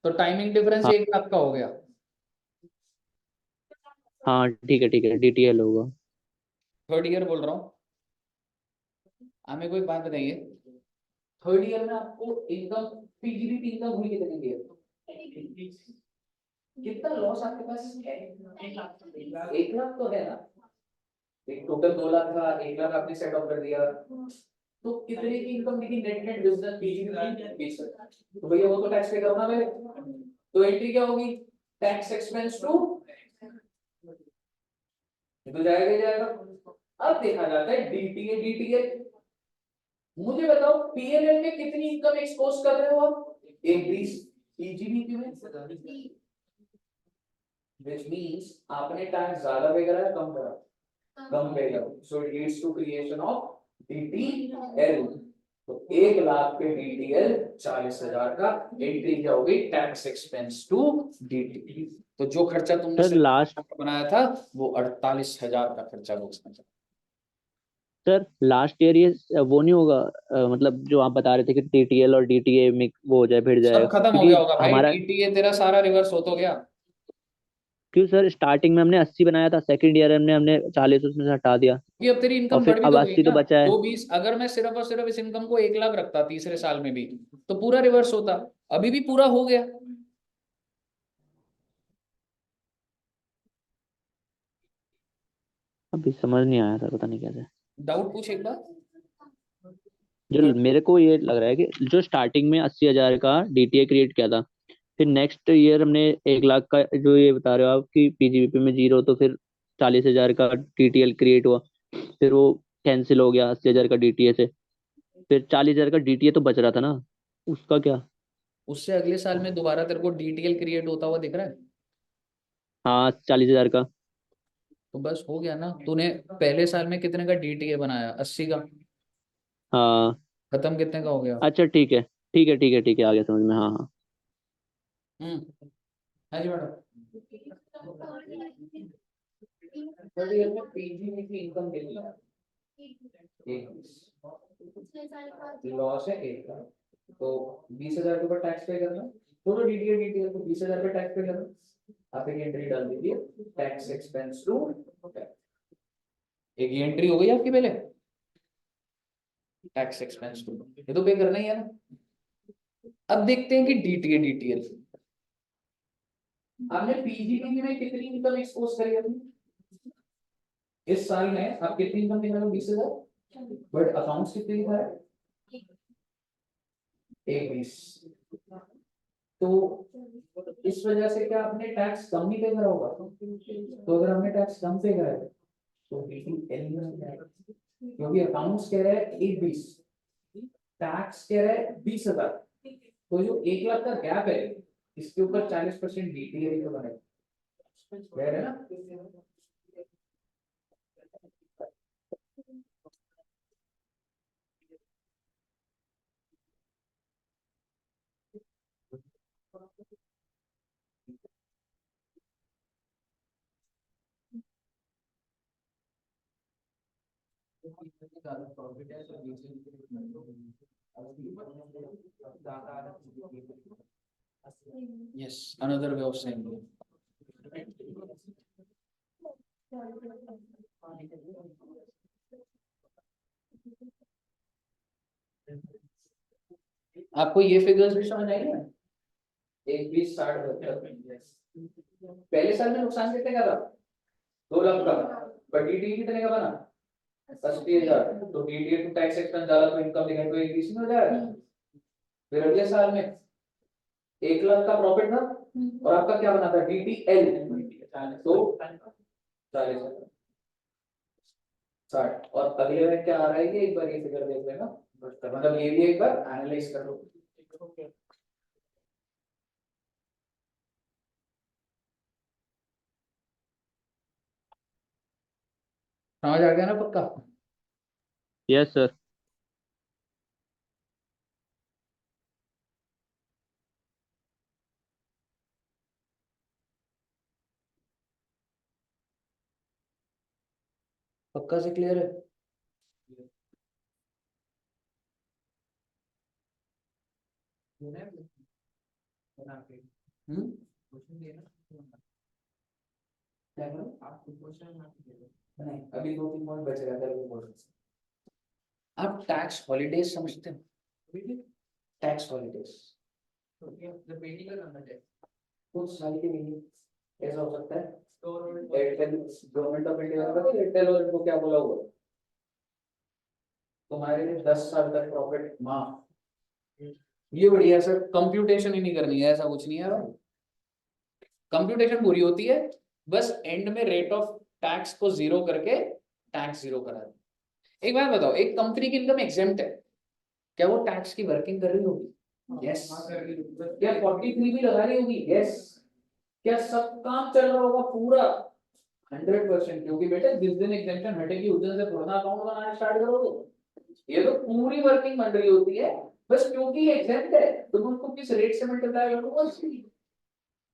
तो टाइमिंग डिफरेंस हाँ 1 लाख का हो गया। हाँ ठीक है डीटीएल होगा। थर्ड ईयर बोल रहा हूँ, हमें कोई बात बताइए, थर्ड ईयर में आपको इनकम पीजीबी की इनकम हुई कितने की है? कितना लॉस आपके पास है? 1 लाख तो है ना, एक टोटल 2 लाख था, 1 लाख आपने सेट ऑफ कर दिया, तो कितने की इनकम दिखी? नेट नेट बिजनेस पीजीबी 20, तो भैया वो तो टैक्स पे करना मेरे, तो एंट्री क्या होगी? टैक्स एक्सपेंस टू, ये तो जाएगा ही जाएगा। अब देखा जाता है डीटीए, डीटीएल। मुझे बताओ पीएनएल में कितनी इनकम एक्सपोज कर रहे हो आप? 1,20, पीजीबी में which means आपने टैक्स ज्यादा पे करा है कम करा? कम पे करा, so it leads to creation of DTL। तो 1 लाख पे DTL 40,000 का एंट्री क्या होगी? Tax expense to DTL। तो जो खर्चा तुमने सर लास्ट बनाया था वो 48,000 का खर्चा उसमें। सर लास्ट ईयर ये वो नहीं होगा, मतलब जो आप बता रहे थे कि टीटीएल और डीटीए में वो हो जाए, भिड़ जाएगा, सब खत्म हो क्योंकि गया होगा भाई, हमारा डीटीए तेरा सारा रिवर्स हो तो गया। क्यों सर स्टार्टिंग में हमने 80 बनाया था, सेकंड ईयर में हमने 40 उसमें से हटा दिया, कि अब तेरी और इनकम फिर बढ़ भी अब तो गई 80 तो ना, बचा है। 2,20, अगर मैं सिर्फ और सिर्फ इस इनकम को 1 लाख रखता तीसरे साल में भी तो पूरा रिवर्स होता, अभी भी पूरा हो गया। अभी समझ नहीं आया सर, पता नहीं कैसे। डाउट पूछ एक बार। जो मेरे को ये लग रहा है कि जो स्टार्टिंग में 80,000 का डीटीए क्रिएट किया था, फिर नेक्स्ट ईयर हमने 1 लाख का, जो ये बता रहे हो आप कि पीजीबीपी में जीरो, तो फिर 40,000 का डीटीएल क्रिएट हुआ, फिर वो कैंसिल हो गया 80,000 का डीटीए से, फिर 40,000 का डीटीए तो बच रहा था ना, उसका क्या? उससे अगले साल में दोबारा तेरे को डीटीएल क्रिएट होता हुआ दिख रहा है, हाँ 40,000 का। तो बस हो गया ना। तूने पहले साल में कितने का डीटीए बनाया, 80 का, हाँ खत्म कितने का हो गया। अच्छा ठीक है, ठीक है, ठीक है, ठीक है, आ गया समझ में, हाँ हाँ। हाँ जी मैडम। थर्ड ईयर में पीजी की इनकम कितनी है, लॉस है 1 का, तो 20,000 के ऊपर टैक्स पे करना, छोड़ो डीटीए डीटीए को, 20,000 पे टैक्स पे करना। आप एक एंट्री डाल दीजिए, टैक्स एक्सपेंस टू, एक एंट्री हो गई आपकी पहले, टैक्स एक्सपेंस टू, ये तो पे करना ही है ना। अब देखते हैं कि डीटीए डीटीएल आपने पीजीपीबी में कितनी इनकम एक्सपोज करी अपनी इस साल में, आप कितनी इनकम दिखा रहे हो, 20,000, बट अकाउंट्स कितने दिखा रहे हैं, 21। तो इस वजह से क्या आपने टैक्स कम नहीं पे करा होगा, तो अगर हमने टैक्स कम पे करा है तो डीटीएल में जाएगा, क्योंकि अकाउंट्स कह रहा है 21, टैक्स कह रहा है 20,000, तो जो 1 लाख का गैप है इसके ऊपर 40% डीटीएल तो बनेगा, कह रहे हैं ना। Yes, another way of saying it. आपको ये फिगर्स भी समझ आई है, 21, 60, 72। पहले साल में नुकसान कितने का था, 2 लाख का, पर डीटीए कितने का बना, 80,000, तो डीटीए टू टैक्स एक्सपेंस डाला तो इनकम दिखाई तो 21 में हो जाएगा। फिर अगले साल में 1 लाख का प्रॉफिट था और आपका क्या बना था, डीटीएल, तो 40,000, 60, और अगले में क्या आ रहा है ये एक बार ये फिगर देख लेना, मतलब ये भी एक बार एनालाइज कर लो। समझ आ गया ना पक्का। Yes sir. पक्का से क्लियर है। नहीं, अभी 2-3 पॉइंट बच रहा था। आप टैक्स हॉलीडेज समझते हो, टैक्स हॉलीडेज कुछ साल के लिए ऐसा हो सकता है, एयरटेल गवर्नमेंट ऑफ इंडिया का एयरटेल और इनको क्या बोला हुआ, तुम्हारे लिए 10 साल तक प्रॉफिट माफ। ये बढ़िया सर, कंप्यूटेशन ही नहीं करनी है, ऐसा कुछ नहीं है भाई, कंप्यूटेशन पूरी होती है, बस एंड में रेट ऑफ टैक्स को 0 करके टैक्स 0 करा दे। एक बात बताओ, एक कंपनी की इनकम एग्जेम्प्ट है, क्या वो टैक्स की वर्किंग कर रही होगी, यस, क्या 43 भी लगा रही होगी, यस, क्या सब काम चल रहा होगा पूरा, 100%, क्योंकि बेटा जिस दिन एग्जेम्पशन हटेगी उस दिन से पुराना अकाउंट बनाना स्टार्ट करोगे, ये तो पूरी वर्किंग बन रही होती है, बस क्योंकि ये एग्जेम्प्ट है तो तुम उसको किस रेट से मल्टीप्लाई करोगे उसकी।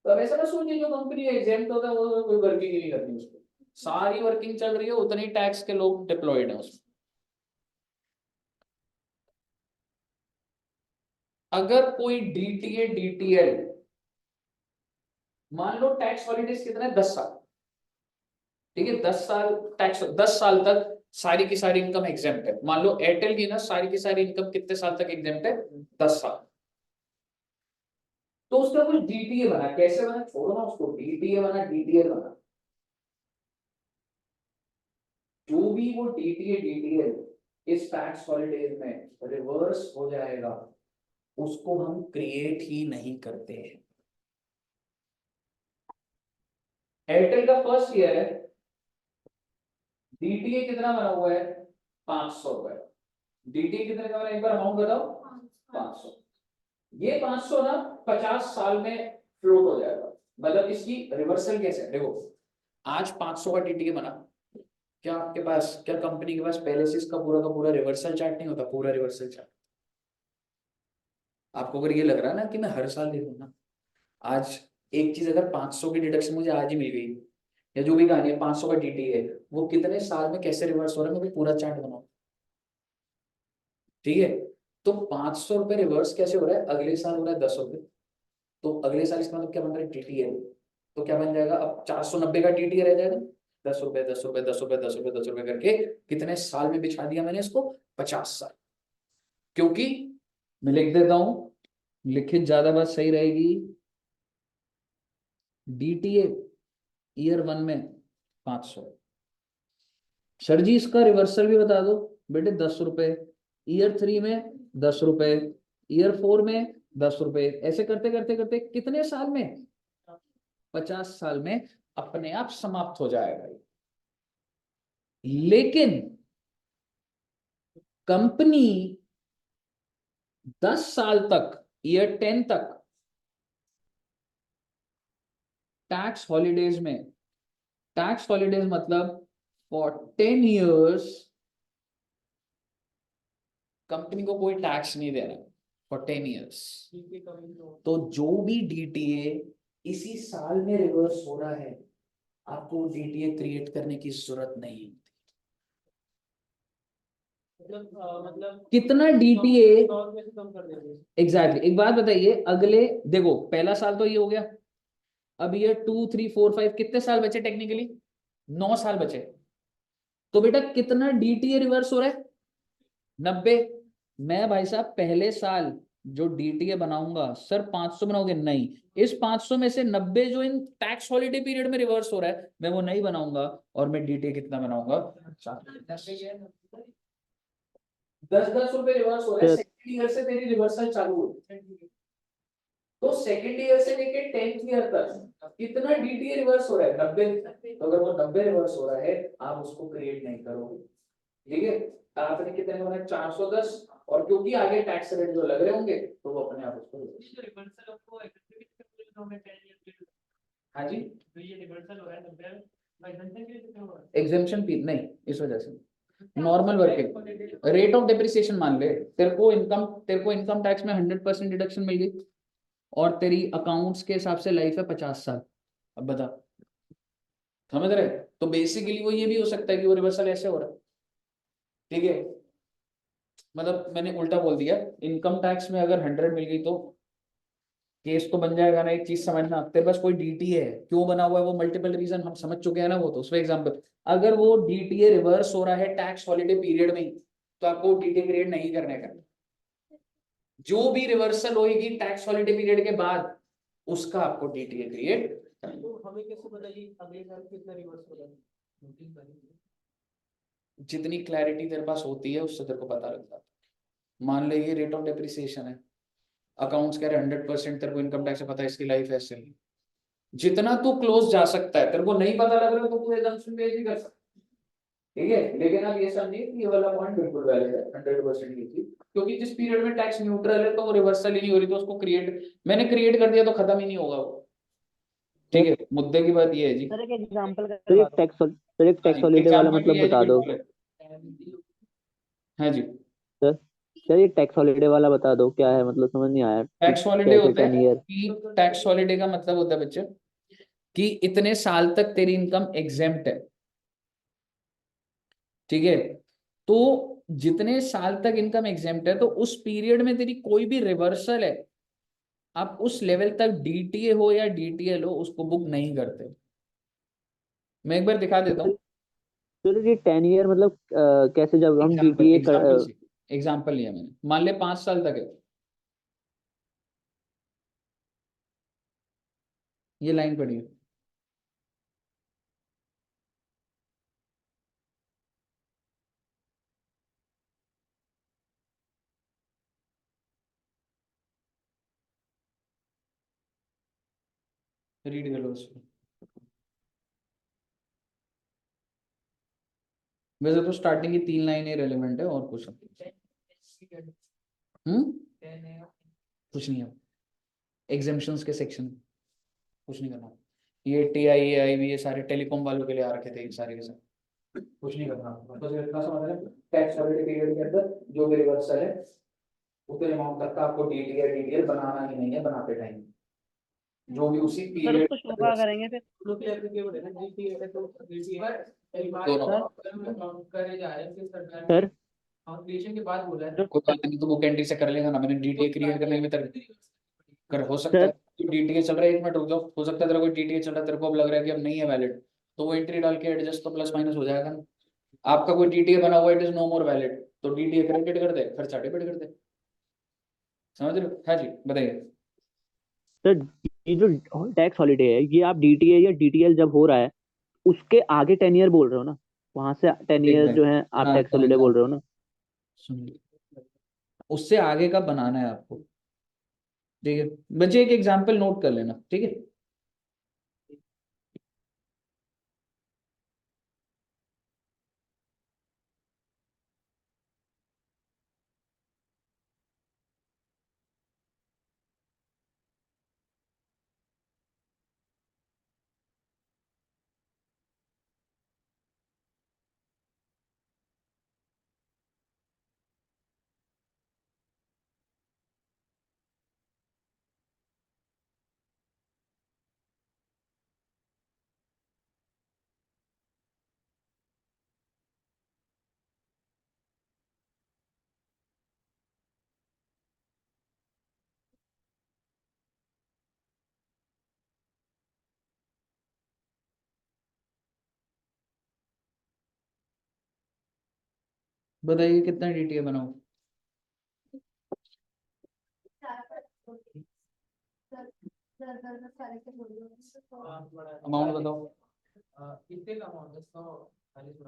तो अब ऐसा ना सोचिए जो कंपनी एग्जेम्प्ट होता है वो कोई वर्किंग ही नहीं करती, उसको सारी वर्किंग चल रही है, उतने ही टैक्स के लोग डिप्लॉयड है उसमें। अगर कोई डीटीए डीटीएल, मान लो टैक्स हॉलीडेज कितना है, 10 साल, ठीक है, 10 साल टैक्स, 10 साल तक सारी की सारी इनकम एग्जेम्प्ट है, मान लो एयरटेल की ना सारी की सारी इनकम कितने साल तक एग्जेम्प्ट है, 10 साल, तो उसका कुछ डीटीए बना, कैसे बना छोड़ो ना उसको, डीटीए बना, डीटीएल बना, भी वो डीटीए इस टैक्स हॉलीडेज में रिवर्स हो जाएगा उसको हम क्रिएट ही नहीं करते हैं। एयरटेल का फर्स्ट ईयर है, डीटीए कितना बना हुआ है 500 रुपए। डीटीए कितने का बना, एक बार अमाउंट बताओ। 500। ये 500 ना 50 साल में फ्लोट हो जाएगा। मतलब इसकी रिवर्सल कैसे है, देखो आज 500 का डीटीए बना, क्या आपके पास, क्या कंपनी के पास पहले से इसका पूरा का पूरा रिवर्सल चार्ट नहीं होता, पूरा रिवर्सल चार्ट। आपको अगर ये लग रहा है ना कि मैं हर साल देखूँ ना, आज एक चीज अगर 500 की डिडक्शन मुझे आज ही मिल गई, या जो भी कहानी है 500 का डीटीए है, वो कितने साल में कैसे रिवर्स हो रहा है मैं भी पूरा चार्ट बनाऊं। ठीक है, तो 500 रुपए रिवर्स कैसे हो रहा है, अगले साल हो रहा है 10 रुपए, तो अगले साल इसका मतलब क्या बन रहा है डीटीए, तो क्या बन जाएगा अब 490 का डीटीए रह जाएगा, 10 रुपए 10 रुपए 10 रुपए 10 रुपए 10 रुपए करके कितने साल में बिछा दिया मैंने इसको, 50 साल। क्योंकि मैं लिख देता हूं, लिखित ज्यादा बात सही रहेगी, डीटीए ईयर 1 में 500। सर जी इसका रिवर्सल भी बता दो, बेटे 10 रुपए, ईयर 3 में 10 रुपए, ईयर 4 में 10 रुपए, ऐसे करते करते करते कितने साल में, 50 साल में अपने आप समाप्त हो जाएगा। लेकिन कंपनी 10 साल तक, ईयर 10 तक टैक्स हॉलीडेज में, टैक्स हॉलीडेज मतलब फॉर 10 years कंपनी को कोई टैक्स नहीं देना फॉर 10 years। तो जो भी डीटीए इसी साल में रिवर्स हो रहा है, आपको डीटीए क्रिएट करने की जरूरत नहीं। मतलब कितना डीटीए कम कर देंगे। एग्जैक्टली, एक बात बताइए, अगले देखो पहला साल तो ये हो गया, अब ये 2 3 4 5 कितने साल बचे टेक्निकली, 9 साल बचे। तो बेटा कितना डीटीए रिवर्स हो रहा है, 90। मैं भाई साहब पहले साल जो डीटीए बनाऊंगा, सर 500 बनाओगे, नहीं, इस 500 में से 90 जो इन टैक्स हॉलीडे पीरियड में रिवर्स हो रहा है मैं वो नहीं बनाऊंगा, और मैं डीटीए कितना बनाऊंगा, 10 रुपए रिवर्स हो रहा है। सेकंड ईयर से तेरी रिवर्सल चालू हो, तो सेकंड ईयर से लेके 10th ईयर तक कितना डीटीए रिवर्स हो रहा है, 90। तो अगर वो 90 रिवर्स हो रहा है, आप उसको क्रिएट नहीं करोगे। ठीक है, आपने कितने होना है 410, और क्योंकि आगे टैक्स रेट जो लग रहे होंगे तो वो अपने आप उसको, हाँ जी एग्जेम्पशन नहीं, इस वजह से normal working rate of depreciation मान ले, तेरे को इनकम टैक्स में 100% डिडक्शन मिल गई, और तेरी अकाउंट्स के हिसाब से लाइफ है 50 साल। अब बता, समझ रहे, तो बेसिकली वो ये भी हो सकता है कि वो रिवर्सल ऐसे हो रहा है। ठीक है, मतलब मैंने उल्टा बोल दिया, इनकम टैक्स में अगर 100 मिल गई तो केस तो बन जाएगा ना। एक चीज समझना, तेरे पास कोई डीटीए है, क्यों बना हुआ है वो मल्टीपल रीजन हम समझ चुके हैं ना, वो तो उसमें एग्जांपल, अगर वो डीटीए रिवर्स हो रहा है टैक्स हॉलीडे पीरियड में, तो आपको डीटीए क्रिएट नहीं करने का। जो भी रिवर्सल होगी टैक्स हॉलीडे पीरियड के बाद, उसका आपको डीटीए क्रिएट, तो हमें कैसे पता कि अगले साल कितना रिवर्स हो रहा है? जितनी क्लैरिटी तेरे पास होती है उससे तेरे को पता लगता है। मान ले ये रेट ऑफ डेप्रिसिएशन है, अकाउंट्स कह रहे 100% तेरे को इनकम टैक्स से पता है इसकी लाइफ ऐसे है, जितना तू क्लोज जा सकता है, तेरे को नहीं पता लग रहा है तो तू एजम्पशन बेस भी कर सकता है। ठीक है, लेकिन आप ये समझिए कि ये वाला पॉइंट बिल्कुल वैलिड है, 100% की थी, क्योंकि जिस पीरियड में टैक्स न्यूट्रल है तो वो रिवर्सल ही नहीं हो रही, तो उसको मैंने क्रिएट कर दिया तो खत्म ही नहीं होगा वो। ठीक है, मुद्दे की बात ये है जी। सर एक एग्जांपल सर एक टैक्स हॉलीडे वाला एग्जाम्पल मतलब ये है जी, बता दो। बिल्कुल है। हाँ जी, सर सर ये टैक्स हॉलीडे वाला बता दो क्या है, मतलब समझ नहीं आया कि टैक्स हॉलीडे कैसे होता 10 है ईयर। कि टैक्स हॉलीडे का मतलब होता है बच्चे कि इतने साल तक तेरी इनकम एग्जेम्प्ट है। ठीक है, तो जितने साल तक इनकम एग्जेम्प्ट है तो उस पीरियड में तेरी कोई भी रिवर्सल है, आप उस लेवल तक डीटीए हो या डीटीएल हो उसको बुक नहीं करते। मैं एक बार दिखा देता हूँ सर ये 10 ईयर मतलब कैसे, जब हम एग्जाम्पल, डीटीए एग्जाम्पल लिया मैंने, मान ले 5 साल तक है, ये लाइन पड़ी है, रीड कर लो उसको। वैसे तो स्टार्टिंग की 3 लाइनें रेलेवेंट है और कुछ नहीं। कुछ नहीं है, एग्जाम्पशंस के सेक्शन कुछ नहीं करना। ये TIAI ये सारे टेलीकॉम वालों के लिए आ रखे थे, ये सारे के सारे कुछ नहीं करना। बस इतना समझ रहे, टैक्स हॉलिडे पीरियड के अंदर जो भी रिवर्सल है उतने अमाउंट तक का आपको DTL बनाना ही नहीं है बनाते टाइम, जो भी उसी सर उसको शो कहाँ पीरियड करेंगे फिर? ग्रुप एप्लीकेबल है ना, GTL है तो GTL दोनों। करे जा रहे हैं फिर सरकार सर ने फाउंडेशन के बाद बोला है कोई बात नहीं, तो बुक एंट्री से कर लेगा ना, मैंने DTA क्रिएट करने में तेरे कर हो सकता सर है DTA चल रहा है, 1 मिनट रुक जाओ, हो सकता है तेरा कोई DTA चल रहा है, तेरे को अब लग रहा है कि अब नहीं है वैलिड, तो वो एंट्री डाल के एडजस्ट तो प्लस माइनस हो जाएगा ना। आपका कोई DTA बना हुआ, it is no more valid, तो DTA क्रेडिट कर दे, खर्चा डेबिट कर दे। समझ रहे हो? हाँ जी बताइए। सर ये जो टैक्स हॉलिडे है ये आप DTA या DTL जब हो रहा है उसके आगे 10 ईयर बोल रहे हो ना, वहां से 10 ईयर जो है आप हाँ टैक्स हॉलिडे बोल रहे हो ना? सुनिए, उससे आगे का बनाना है आपको, ठीक है बच्चे, एक एग्जांपल नोट कर लेना, ठीक है। बताइए कितना DTA बनाओ। अमाउंट बताओ। कितने का अमाउंट है 140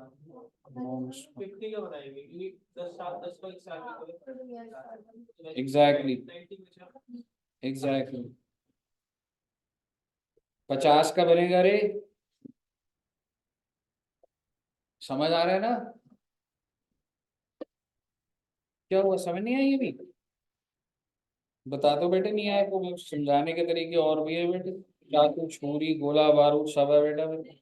अमाउंट 50 का बनाएंगे ये 10 को 1 साल के एग्जैक्टली 90 एग्जैक्टली 50 का बनेगा रे, समझ आ रहा है ना? क्या हुआ, समझ नहीं आई अभी? बता दो बेटे, नहीं आया तो समझाने के तरीके और भी है बेटे, चाकू छुरी गोला बारूद सब है बेटा बेटे,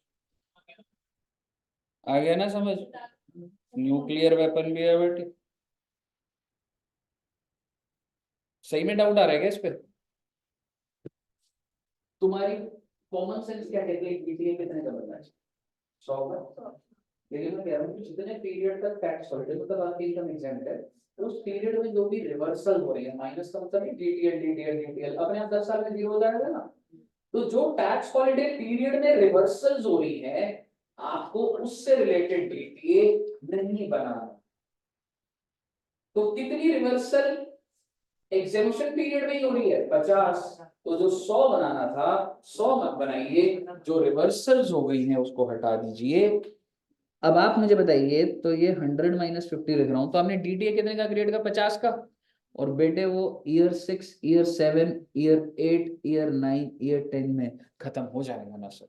आ गया ना समझ? न्यूक्लियर वेपन भी है बेटे। सही में डाउट आ रहा है क्या इस पे? तुम्हारी कॉमन सेंस क्या कहती है DTA कितने का बनना चाहिए? 100 का। लेकिन मैं कह रहा हूँ कि जितने पीरियड तक टैक्स हॉलिडे मतलब आपकी इनकम एग्जाम्प्ट है, उस पीरियड में जो भी रिवर्सल हो रही है, माइनस का मतलब DTL अपने आप 10 साल में जीरो हो जाएगा ना। तो जो टैक्स हॉलिडे पीरियड में रिवर्सल्स हो रही है, आपको उससे रिलेटेड DTA नहीं बनाना। तो कितनी रिवर्सल एग्जामिशन पीरियड में ही हो रही है? 50। तो जो 100 बनाना था 100 मत बनाइए, जो रिवर्सल्स हो गई हैं उसको हटा दीजिए। अब आप मुझे बताइए, तो ये 100 माइनस 50 लिख रहा हूं, तो आपने DTA कितने का क्रिएट का? 50 का। और बेटे वो year 6 year 7 year 8 year 9 year 10 में खत्म हो जाएगा ना सर?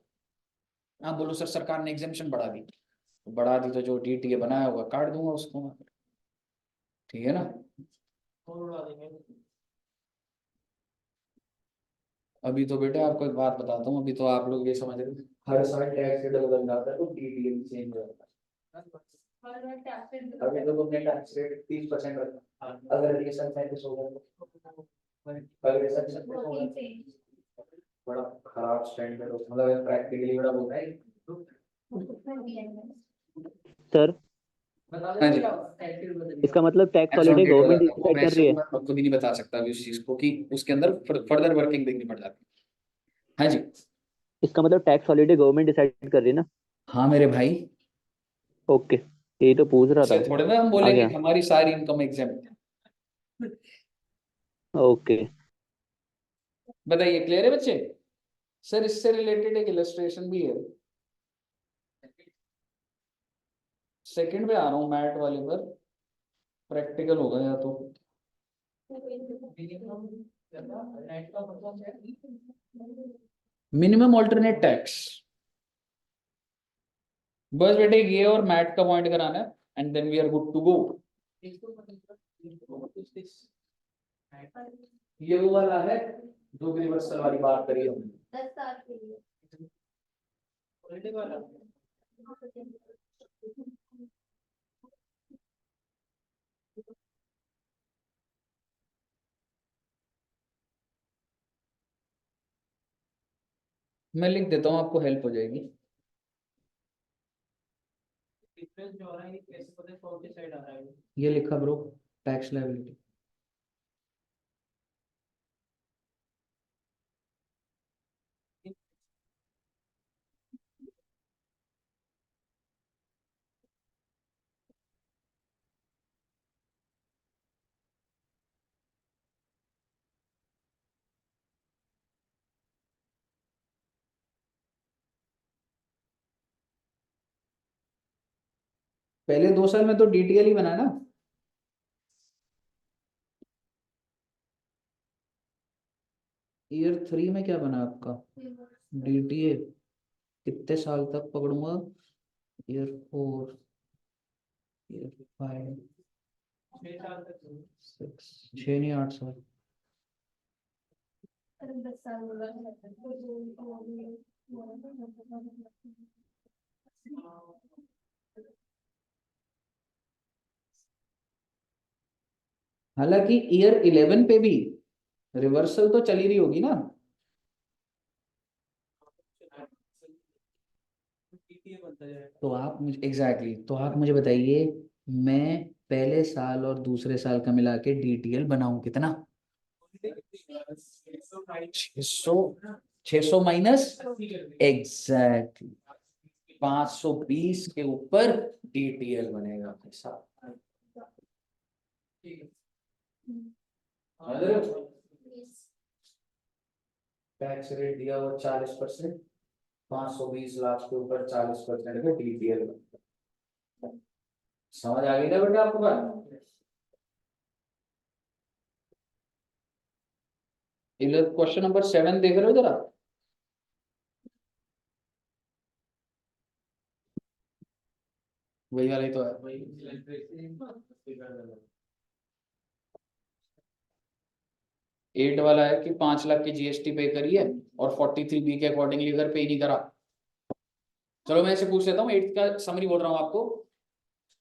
आप बोलो सर सरकार ने एग्जामिशन बढ़ा दी, तो बढ़ा दी तो जो DTA बनाया होगा काट दूंगा उसको मैं, ठीक है ना? अभी तो बेटे आपको एक बात बताता हूँ, अभी तो आप लोग ये समझ रहे हो हर साल टैक्स रेट बदल जाता है तो DTA भी चेंज हो जाता है। अभी तो तुमने टैक्स रेट 30% रखा, अगर रिलेशन 37 हो गया, अगर ऐसा बड़ा खराब स्टैंडर्ड हो, मतलब प्रैक्टिकली बड़ा होता है। सर हाँ जी, इसका मतलब tax hands on holiday date government बताता हूँ, डिसाइड मैं कर ऐसे रही है? हूँ, मैं खुद ही नहीं बता सकता अभी उस चीज को कि उसके अंदर फर्दर वर्किंग देखनी पड़ जाती है। हाँ जी। इसका मतलब टैक्स हॉलिडे गवर्नमेंट डिसाइड कर रही है ना? हाँ मेरे भाई, ओके, यही तो पूछ रहा इससे था। थोड़े ना हम आ बोलेंगे गया। कि हमारी सारी इनकम एग्जेम्प्ट है। ओके बताइए क्लियर है बच्चे? सर इससे रिलेटेड एक इलस्ट्रेशन भी है, सेकंड पे आ रहा हूँ मैट वाले पर, प्रैक्टिकल होगा या तो। मिनिमम ऑल्टरनेट टैक्स, बस बेटे ये और मैट का पॉइंट कराना है and then we are good to go. ये वो वाला है जो रिवर्सल वाली बात करी हमने। 10 साल के लिए। हॉलिडे वाला मैं लिख देता हूँ, आपको हेल्प हो जाएगी। डिफरेंस जो आ रहा है ये कैसे पता है कौन सी साइड आ रहा है ये लिखा ब्रो, टैक्स लायबिलिटी। पहले 2 साल में तो डीटीएल ही बना ना। ईयर 3 में क्या बना आपका? डीटीए। कितने साल तक पकड़ूंगा? ईयर 4, ईयर 5, 6 साल तक 6 नहीं 8 साल। अरे 10 साल हो गए हैं, तो हालांकि ईयर 11 पे भी रिवर्सल तो चली रही होगी ना। बनता जाएगा। तो आप मुझे एग्जैक्टली तो आप मुझे बताइए, मैं पहले साल और दूसरे साल का मिला के डीटीएल बनाऊं कितना? 600 माइनस एग्जैक्टली 520 के ऊपर डीटीएल बनेगा अपने साथ। टैक्स रेट दिया हुआ 40%, 520 लाख के ऊपर 40% में डीटीएल। समझ आ गई ना बेटा आपको बात? क्वेश्चन नंबर 7 देख रहे हो जरा। वही वाला ही तो है। 8 वाला है कि 5 लाख की जीएसटी पे करी है और 43B के अकॉर्डिंगली अगर पे नहीं करा। चलो मैं इसे पूछ लेता हूँ, 8 का समरी बोल रहा हूँ आपको।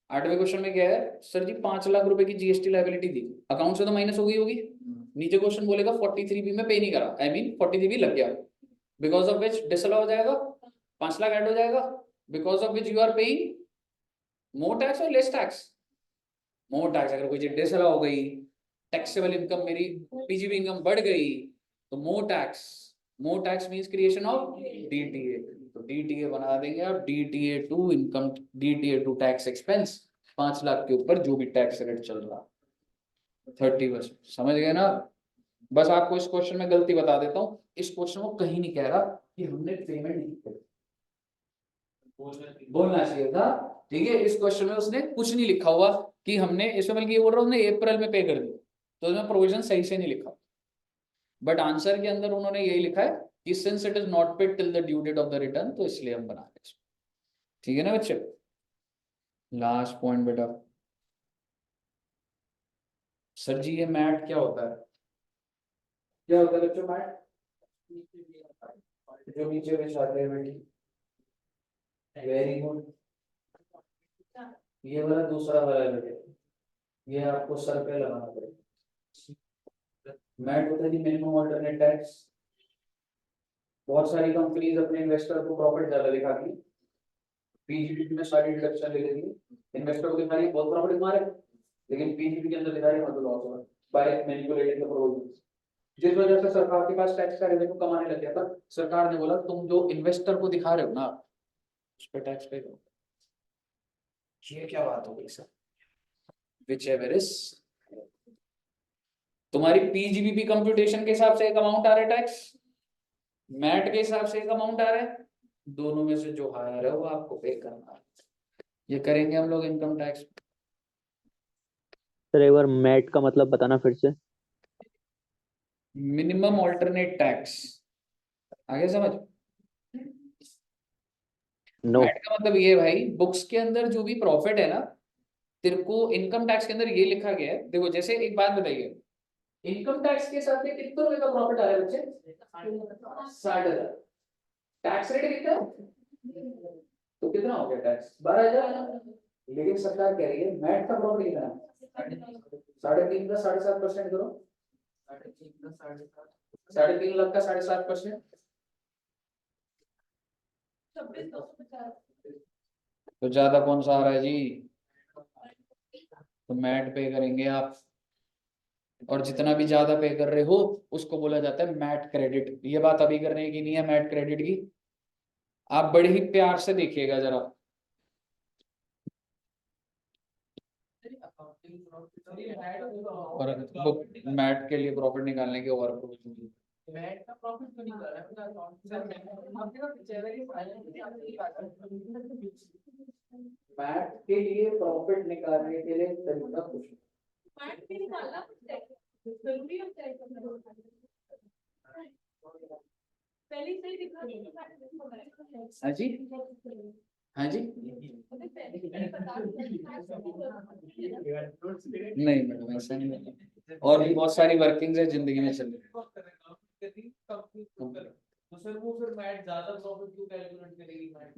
8वें क्वेश्चन में क्या है सर जी, 5 लाख रुपए की जीएसटी लायबिलिटी दी, अकाउंट से तो माइनस हो गई होगी। नीचे क्वेश्चन बोलेगा 43B में पे नहीं करा, आई मीन 43B लग गया, बिकॉज ऑफ विच डिसअलाउ हो जाएगा, 5 लाख ऐड हो जाएगा, because of which you are paying more tax और लेस टैक्स। मोर टैक्स, अगर कोई चीज डिसअलाउ हो गई, टैक्सेबल इनकम मेरी पीजीबी इनकम बढ़ गई, तो more tax. More tax means creation of DTA. DTA डीटीए बना देंगे आप, DTA to income, DTA to tax expense, 5 lakh के ऊपर जो भी टैक्स रेट चल रहा 30%। समझ गए ना? बस आपको इस क्वेश्चन में गलती बता देता हूँ, इस क्वेश्चन को कहीं नहीं कह रहा कि हमने पेमेंट नहीं की, बोलना चाहिए था। ठीक है, इस क्वेश्चन में उसने कुछ नहीं लिखा हुआ कि हमने, इसमें बल्कि ये बोल रहा हूँ उसने अप्रैल में पे कर दी, तो उसमें प्रोविजन सही से नहीं लिखा। बट आंसर के अंदर उन्होंने यही लिखा है कि since it is not paid till the due date of the return, तो इसलिए हम बना रहे हैं। ठीक है ना बच्चे? लास्ट पॉइंट बेटा, सर जी ये मैट क्या होता है? क्या होता है बच्चों मैट? जो नीचे बिछाते हैं बेटी। Very good. ये वाला दूसरा वाला है बेटे, ये आपको सर पे लगाना पड़ेगा। मैट होता है मिनिमम ऑल्टरनेट टैक्स। बहुत सारी कंपनीज अपने इन्वेस्टर को प्रॉफिट ज्यादा दिखाती है, पीजीबी में सारी डिडक्शन ले लेती है, इन्वेस्टर को दिखा रही है बहुत प्रॉफिट कमा रहे हैं, लेकिन पीजीबी के अंदर दिखा रही है मतलब लॉस हो रहा है बाय मैनिपुलेटिंग द प्रोविजंस। जिस वजह से सरकार के पास टैक्स का रेवेन्यू कमाने लग गया था, सरकार ने बोला तुम जो इन्वेस्टर को दिखा रहे हो ना उस पर टैक्स पे करो। ये क्या बात हो गई सर? व्हिचएवर इज, तुम्हारी पीजीबीपी कंप्यूटेशन के हिसाब से एक अमाउंट आ रहा है टैक्स, मैट के हिसाब से एक अमाउंट आ रहा है, दोनों में से जो हायर है वो आपको पे करना है। ये करेंगे हम लोग इनकम टैक्स। सर एक बार मैट का मतलब बताना फिर से। मिनिमम ऑल्टरनेट टैक्स, आगे समझ। नो मैट का मतलब ये है भाई, बुक्स के अंदर जो भी प्रॉफिट है ना, तेरे को इनकम टैक्स के अंदर ये लिखा गया है। देखो जैसे एक बात बताइए, इनकम टैक्स के साथ में कितने रुपए का प्रॉफिट आ रहा है बच्चे? 60,000। टैक्स रेट कितना है? तो कितना हो गया टैक्स? 12,000। लेकिन सरकार कह रही है मैट का प्रॉफिट कितना है? 3.5 का 7.5% करो। 3.5 लाख का 7.5%, तो ज्यादा कौन सा आ रहा है जी? तो मैट पे करेंगे आप, और जितना भी ज्यादा पे कर रहे हो उसको बोला जाता है मैट क्रेडिट। ये बात अभी करने की नहीं है मैट क्रेडिट की, आप बड़े ही प्यार से देखिएगा जरा। और मैट के लिए प्रॉफिट निकालने के और प्रोविजन। मैट का प्रॉफिट तो निकाला है ना अकाउंट मैट के लिए प्रॉफिट निकालने के लिए तरीका कुछ नहीं। मैट पे निकालना पड़ता है, जरूरी होता है पहले से ही दिखा दो। हाँ जी, हाँ जी। नहीं मैडम ऐसा नहीं है, और भी बहुत सारी वर्किंग है जिंदगी में चल रही। तो सर वो फिर मैट ज्यादा प्रॉफिट क्यों कैलकुलेट करेगी मैट?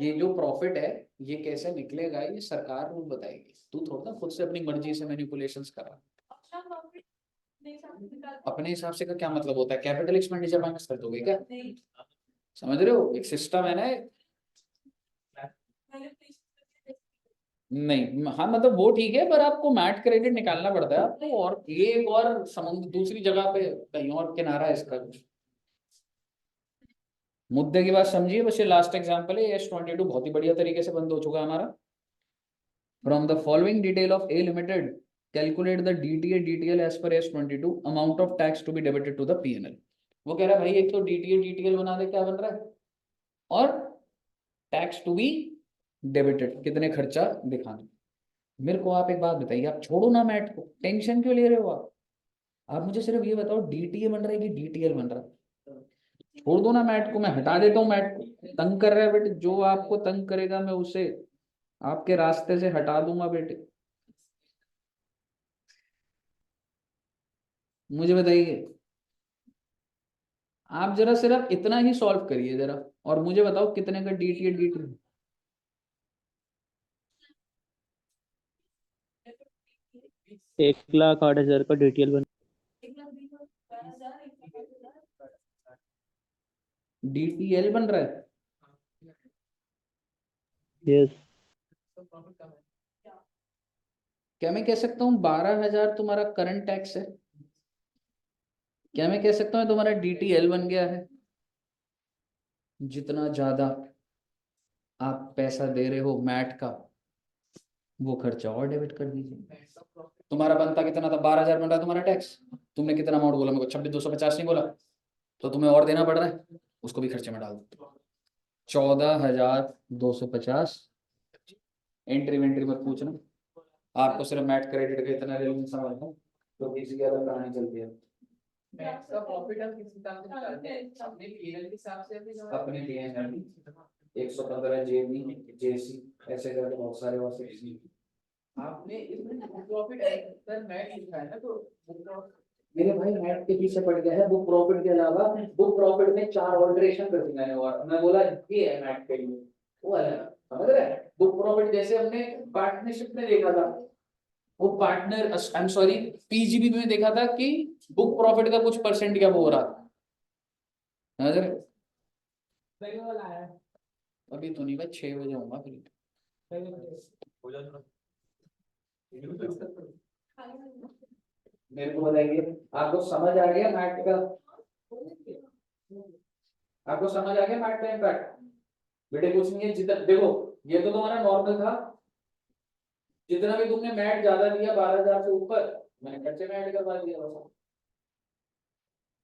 ये जो प्रॉफिट है ये कैसे निकलेगा ये सरकार रूल बताएगी, तू थोड़ा खुद से अपनी मर्जी से मैनिपुलेशंस कर रहा है। अपने हिसाब से का क्या मतलब होता है? कैपिटल एक्सपेंडिचर माइनस कर दोगे क्या? समझ रहे हो? एक सिस्टम है ना। नहीं हाँ मतलब वो ठीक है, पर आपको मैट क्रेडिट निकालना पड़ता है आपको, और ये एक और समुद्र दूसरी जगह पे कहीं और किनारा है इसका कुछ। मुद्दे की बात समझिए, बस ये लास्ट एग्जांपल है। S22 बहुत ही बढ़िया तरीके से बंद हो चुका है हमारा। From the following detail of a limited calculate the DTA DTL as per S22 amount of tax to be debited to the PNL। वो कह रहा है भाई एक तो DTA DTL बना दे, क्या बन रहा है, और टैक्स टू बी डेबिटेड, कितने खर्चा दिखाना। मेरे को आप एक बात बताइए, आप छोड़ो ना मैट को, टेंशन क्यों ले रहे हो आप मुझे सिर्फ ये बताओ DTA बन रहा है कि DTL बन रहा है? छोड़ दो ना मैट को, मैं हटा देता हूँ मैट को। तंग कर रहा है बेटे, जो आपको तंग करेगा मैं उसे आपके रास्ते से हटा दूंगा बेटे। मुझे बताइए, आप जरा सिर्फ इतना ही सॉल्व करिए जरा, और मुझे बताओ कितने का DTA DTL। 1,08,000 का DTL बन। DTL बन रहा है? यस क्या मैं कह सकता हूँ 12,000 तुम्हारा करंट टैक्स है? क्या मैं कह सकता हूँ तुम्हारा DTL बन गया है? जितना ज्यादा आप पैसा दे रहे हो मैट का, वो खर्चा और डेबिट कर दीजिए। तुम्हारा बनता कितना था? 12,000 बन रहा है तुम्हारा टैक्स। तुमने कितना अमाउंट बोला मेरे को? 26,250 नहीं बोला? तो तुम्हें और देना पड़ रहा है, उसको भी खर्चे में डाल दो। 14,250। एंट्री वेंट्री मत पूछना, आपको सिर्फ मैट क्रेडिट का इतना रेलेवेंस समझना, तो किसी की अलग कहानी चलती है। मैट का प्रॉफिट हम किस हिसाब से निकालते हैं? अपने पीएल के हिसाब से अपने PNL 115 JB JC ऐसे करके बहुत सारे और से। आपने इसमें प्रॉफिट है सर, मैट लिखा है ना, तो मेरे भाई मैट के पीछे पड़ गया है बुक प्रॉफिट के अलावा। बुक प्रॉफिट में 4 ऑल्टरेशन कर दी मैंने, और मैं बोला ये है मैट के लिए, वो अलग है। समझ रहे हैं? बुक प्रॉफिट जैसे हमने पार्टनरशिप में देखा था, वो partner I am sorry PGB में देखा था कि बुक प्रॉफिट का कुछ परसेंट क्या वो हो रहा था। समझ रहे? अभी तो नहीं भाई, 6 बजे होगा फिर। मेरे को बताइए, आपको समझ आ गया मैट का? आपको समझ आ गया मैट का इम्पैक्ट? बेटे कुछ नहीं है, जितना देखो ये तो तुम्हारा नॉर्मल था, जितना भी तुमने मैट ज्यादा दिया 12,000 से ऊपर, मैंने खर्चे में ऐड करवा दिया बस।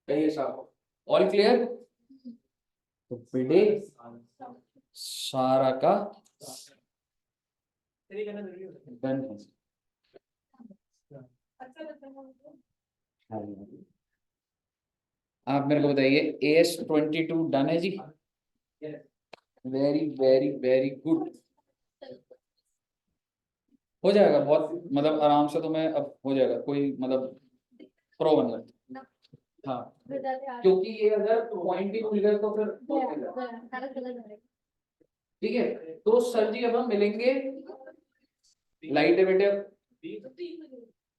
कहिए साहब, ऑल क्लियर? तो बेटे सारा का डन है। हाँ जी। आप मेरे को बताइए AS22 डन है जी? Very very very good. हो जाएगा बहुत, मतलब आराम से तुम्हें अब हो जाएगा, कोई मतलब प्रो बन जाए। हाँ, क्योंकि ये अगर पॉइंट ही भूल गए तो फिर बहुत गलत। ठीक है, तो सर जी अब हम मिलेंगे, लाइट है बेटे,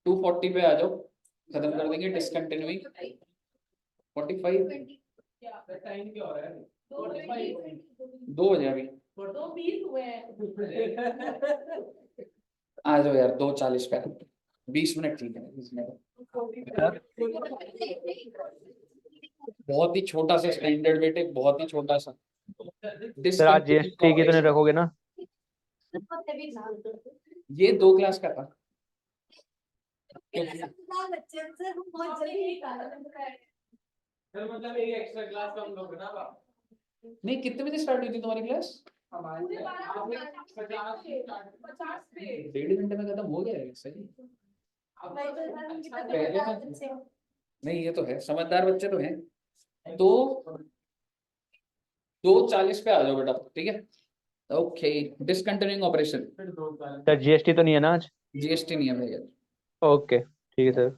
240 पे आ जाओ, खत्म कर देंगे डिसकंटिन्यूइंग 45। टाइम क्या हो रहा है? 2 बजे अभी 2:20 हुए हैं। आ जाओ यार, 2:40 पे 20 मिनट, ठीक है 20 मिनट। बहुत ही छोटा सा स्टैंडर्ड बेटे, बहुत ही छोटा सा। सर आज जीएसटी की तो नहीं रखोगे ना? ये 2 क्लास का था। बच्चे से हम बहुत जल्दी निकाला। सर मतलब एक एक्स्ट्रा क्लास कम लोगे ना आप? नहीं, कितने बजे स्टार्ट हुई थी तुम्हारी क्लास? हमारी 50 पे 1.5 घंटे में खत्म हो गया है, सही। नहीं ये तो है, समझदार बच्चे तो हैं। तो 2:40 पे आ जाओ बेटा, ठीक है? Okay, discontinuing operation. Sir GST तो नहीं है ना आज? GST नहीं है भैया। ओके ठीक है सर।